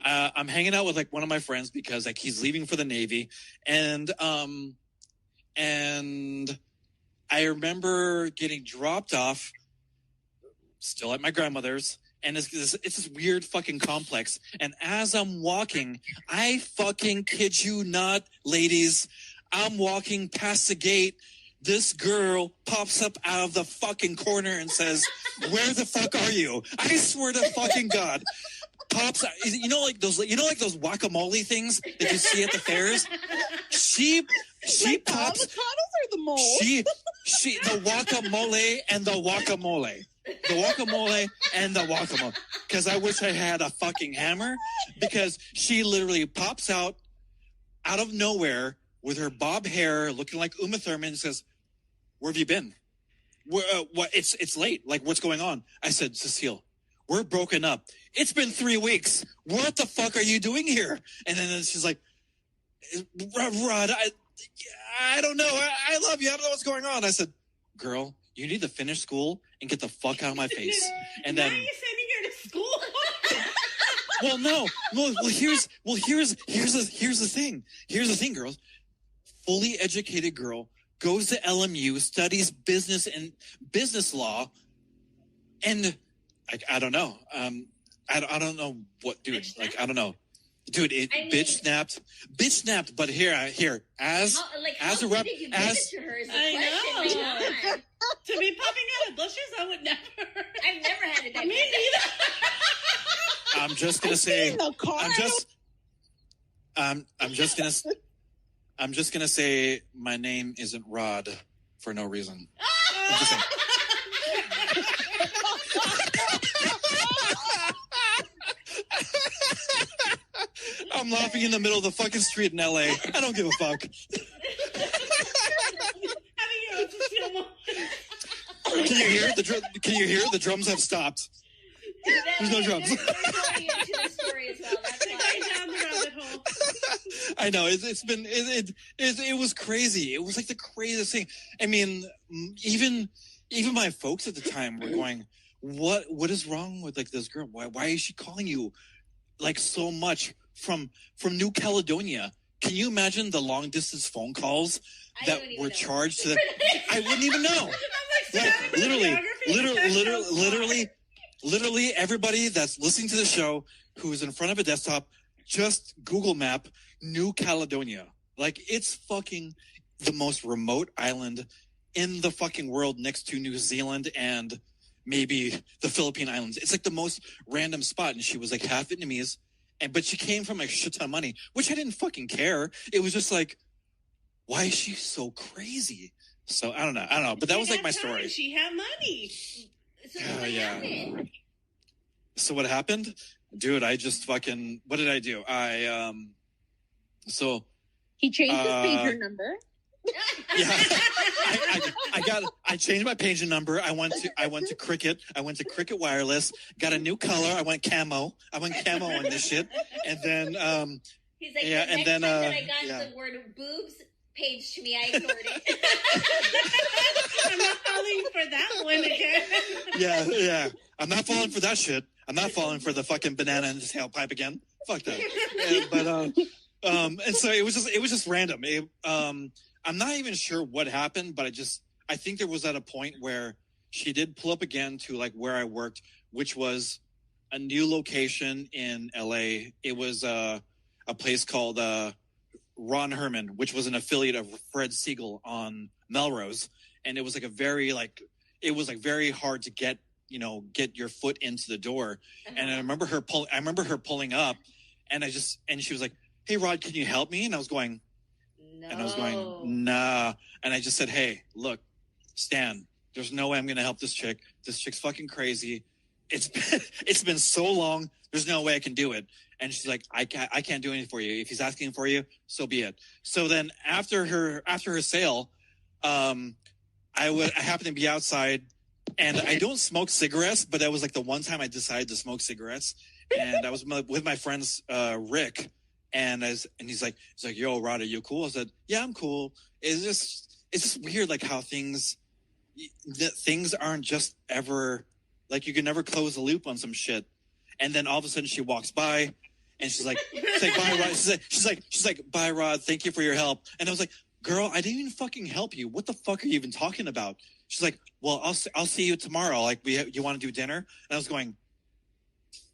I'm hanging out with like one of my friends because like he's leaving for the Navy. And I remember getting dropped off still at my grandmother's, and it's this weird fucking complex. And as I'm walking, I fucking kid you not, ladies, I'm walking past the gate. This girl pops up out of the fucking corner and says, "Where the fuck are you?" I swear to fucking God. Pops, like those guacamole things that you see at the fairs. She
like
pops.
The avocados or the mole?
The guacamole and the guacamole. The guacamole and the guacamole. Because I wish I had a fucking hammer. Because she literally pops out of nowhere with her bob hair, looking like Uma Thurman, and says, "Where have you been? What? It's late. Like, what's going on?" I said, "Cecile, we're broken up. It's been 3 weeks. What the fuck are you doing here?" And then she's like, "Rod, I don't know. I love you. I don't know what's going on." I said, "Girl, you need to finish school and get the fuck out of my face." And then,
now you're sending her to school.
well, no. Here's the thing. Here's the thing, girls. Fully educated girl goes to LMU, studies business and business law, and I don't know. I don't know what, dude. Like, I don't know, dude. Bitch snapped. But here, as a rep,
did you give
as
it to her is the
I
question.
know.
Like, come on.
To be popping out of bushes, I would never.
I've never had it that
Me
bad.
neither.
I'm just gonna say,
In the car,
I'm just gonna say my name isn't Rod for no reason. I'm just saying. I'm laughing in the middle of the fucking street in LA. I don't give a fuck.
Having your own Cecile moment.
Can you hear Can you hear the drums have stopped? There's no drums.
We're going into the story as well. That's
Going
why.
down the rabbit hole.
I know it was crazy. It was like the craziest thing. I mean, even my folks at the time were going, "What is wrong with like this girl? Why is she calling you like so much from New Caledonia?" Can you imagine the long distance phone calls that were charged to them? I wouldn't even know. Like literally everybody that's listening to the show who is in front of a desktop, just Google Map New Caledonia. Like, it's fucking the most remote island in the fucking world next to New Zealand and maybe the Philippine Islands. It's like the most random spot. And she was like half Vietnamese, but she came from like a shit ton of money, which I didn't fucking care. It was just like, why is she so crazy? So I don't know. But that was like my story.
She had money.
So what happened?
So what happened? Dude, I just fucking, what did I do?
He changed his pager number.
Yeah, I changed my pager number. I went to Cricket. I went to Cricket Wireless. Got a new color. I went camo on this shit. And then
He's like,
yeah,
the
and
next
then
time that I got the word boobs paged me, I ignored it.
I'm not falling for that one again.
yeah. I'm not falling for that shit. I'm not falling for the fucking banana in the tailpipe again. Fuck that. And so it was just random. I'm not even sure what happened, but I think there was at a point where she did pull up again to like where I worked, which was a new location in LA. It was a place called Ron Herman, which was an affiliate of Fred Siegel on Melrose. And it was like very hard to get your foot into the door. And I remember her pulling up, and she was like, "Hey Rod, can you help me?" And I was going, "Nah." And I just said, "Hey, look, Stan, there's no way I'm going to help this chick. This chick's fucking crazy. It's been so long. There's no way I can do it." And she's like, I can't do anything for you. If he's asking for you, so be it. So then after her sale, I happened to be outside, and I don't smoke cigarettes, but that was like the one time I decided to smoke cigarettes. And I was with my friends, Rick, and he's like, "Yo, Rod, are you cool?" I said, "Yeah, I'm cool." It's just weird, like how things aren't just ever, like you can never close the loop on some shit. And then all of a sudden she walks by, and she's like, "Bye, Rod." She's like, "Bye, Rod. Thank you for your help." And I was like, "Girl, I didn't even fucking help you. What the fuck are you even talking about?" She's like, well, I'll see you tomorrow. Like, you want to do dinner? And I was going,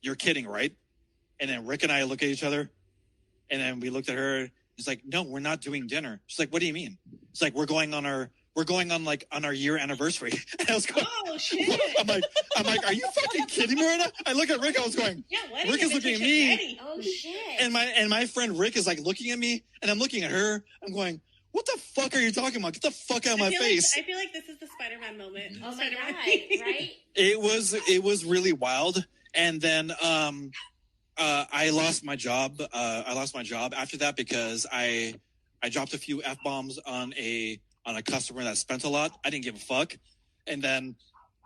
you're kidding, right? And then Rick and I look at each other, and then we looked at her. It's like, no, we're not doing dinner. She's like, what do you mean? It's like, we're going on our year anniversary. And I was going,
oh shit!
I'm like, are you fucking kidding me right now? I look at Rick. I was going,
yeah,
Rick is looking at me.
Ready.
Oh shit!
And my friend Rick is like looking at me, and I'm looking at her. I'm going, what the fuck are you talking about? Get the fuck out of my face!
I feel like this is the Spider-Man moment.
Oh my
Spider-Man.
god! Right?
It was really wild. And then I lost my job. I lost my job after that because I dropped a few F-bombs on a customer that spent a lot. I didn't give a fuck. And then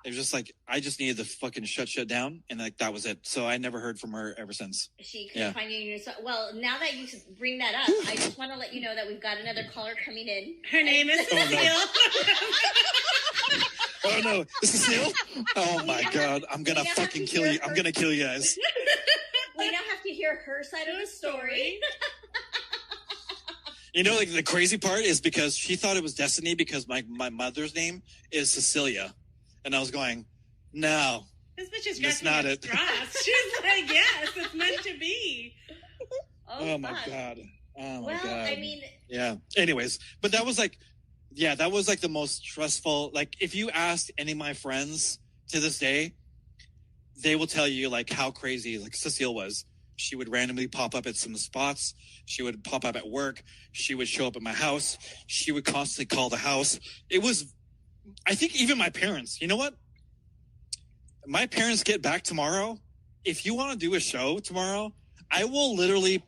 it was just like, I just needed to fucking shut shit down. And like, that was it. So I never heard from her ever since.
She couldn't find you in your... Well, now that you bring that up, I just want to let you know that we've got another caller coming in.
Her name is Cecile.
Oh no, Cecile? Oh my god, I'm gonna fucking kill you. I'm gonna kill you guys.
We now have to hear her side of the story.
You know, like the crazy part is because she thought it was destiny because my mother's name is Cecilia. And I was going, no.
This bitch is
that's not it.
Straws. She's like, yes, it's meant to be.
Oh my god. Oh my god.
I mean,
yeah. Anyways, but that was like, yeah, that was like the most stressful. Like, if you asked any of my friends to this day, they will tell you like how crazy like Cecile was. She would randomly pop up at some spots. She would pop up at work. She would show up at my house. She would constantly call the house. It was, I think even my parents, you know what? My parents get back tomorrow. If you want to do a show tomorrow, I will literally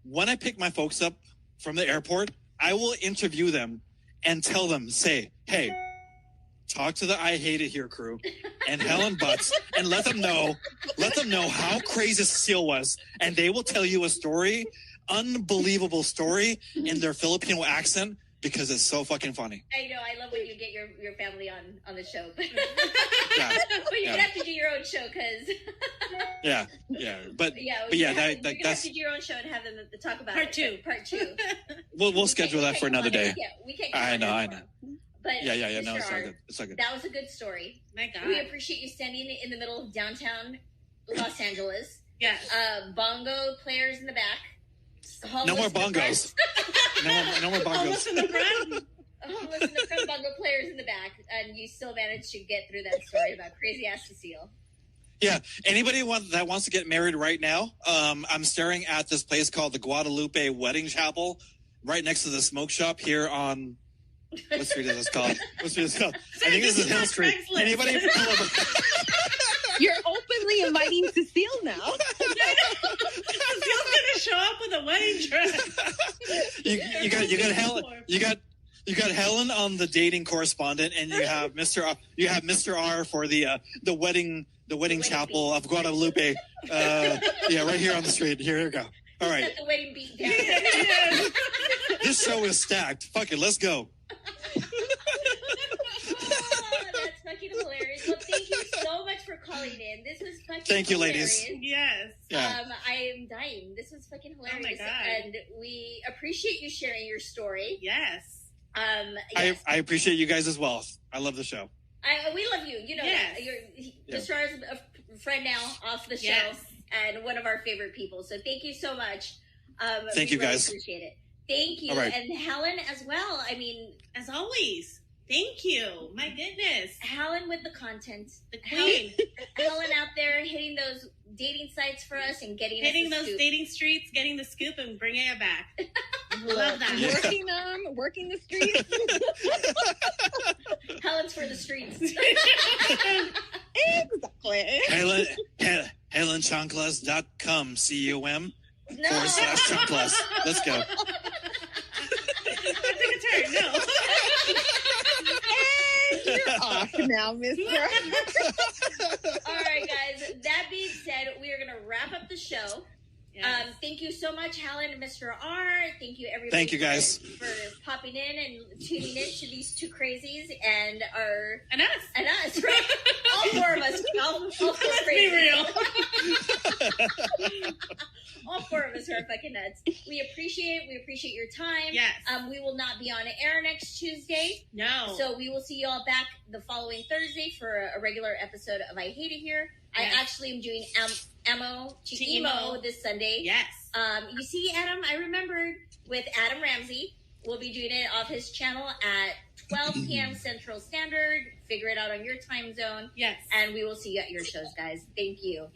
when I pick my folks up from the airport, I will interview them and tell them, say, hey, talk to the I Hate It Here crew and Helen Butts and let them know how crazy Cecile was. And they will tell you a story, unbelievable story in their Filipino accent because it's so fucking funny.
I know. I love when you get your family on the show.
Yeah.
But you're going to have to do your own show because...
Yeah. But
you're going to have to do your own show and have them talk about
Part two.
We'll schedule that for another day.
We can't
I know.
But
Yeah. No, it's all good. It's all good.
That was a good story.
My God.
We appreciate you standing in the middle of downtown Los Angeles.
Yes.
Bongo players in the back.
No more bongos. No more bongos.
Homeless in the front.
Homeless in the front, bongo players in the back, and you still managed to get through that story about crazy ass Cecile.
Yeah. Anybody that wants to get married right now? I'm staring at this place called the Guadalupe Wedding Chapel, right next to the smoke shop here on. What street is this called? I think this is Hill Street. Anybody?
You're openly inviting Cecile now.
Cecile's gonna show up with a wedding dress.
You got Helen on the dating correspondent, and you have Mr. R for the wedding chapel of Guadalupe. Right here on the street. Here we go. All right.
Let the wedding beat down.
This show is stacked. Fuck it, let's go.
That's fucking hilarious. Well, thank you so much for calling in. This was fucking
Thank you,
hilarious.
ladies.
Yes.
Yeah.
I am dying. This was fucking hilarious.
Oh my God.
And we appreciate you sharing your story.
Yes.
Yes.
I appreciate you guys as well. I love the show.
We love you. You know
Yes.
that. You're Destroyer's a friend now off the show
Yes.
and one of our favorite people. So thank you so much.
Thank you,
really
guys.
Appreciate it. Thank you.
All right.
And Helen as well. I mean,
As always. Thank you. My goodness.
Helen with the content.
The queen.
Helen out there hitting those dating sites for us and getting
Hitting
us the
those
scoop.
dating streets, getting the scoop, and bringing it back. Love that.
Yeah.
Working the streets.
Helen's for the streets.
Exactly.
HelenChanclas.com, CUM
No.
/Chanclas. Let's go.
I took a turn. No.
You're off now, mister.
All right, guys. That being said, we are going to wrap up the show.
Yes.
Thank you so much, Helen and Mr. R. Thank you, everybody.
Thank you, guys.
For popping in and tuning in to these two crazies and us, right? All four of us. All four
Let's
crazies.
be real.
All four of us are fucking nuts. We appreciate your time.
Yes.
We will not be on air next Tuesday.
No.
So we will see you all back the following Thursday for a regular episode of I Hate It Here.
Yes.
I actually am doing Emo to Emo this Sunday.
Yes.
You see, Adam, I remembered with Adam Ramsey. We'll be doing it off his channel at 12 p.m. Central Standard. Figure it out on your time zone.
Yes.
And we will see you at your shows, guys. Thank you.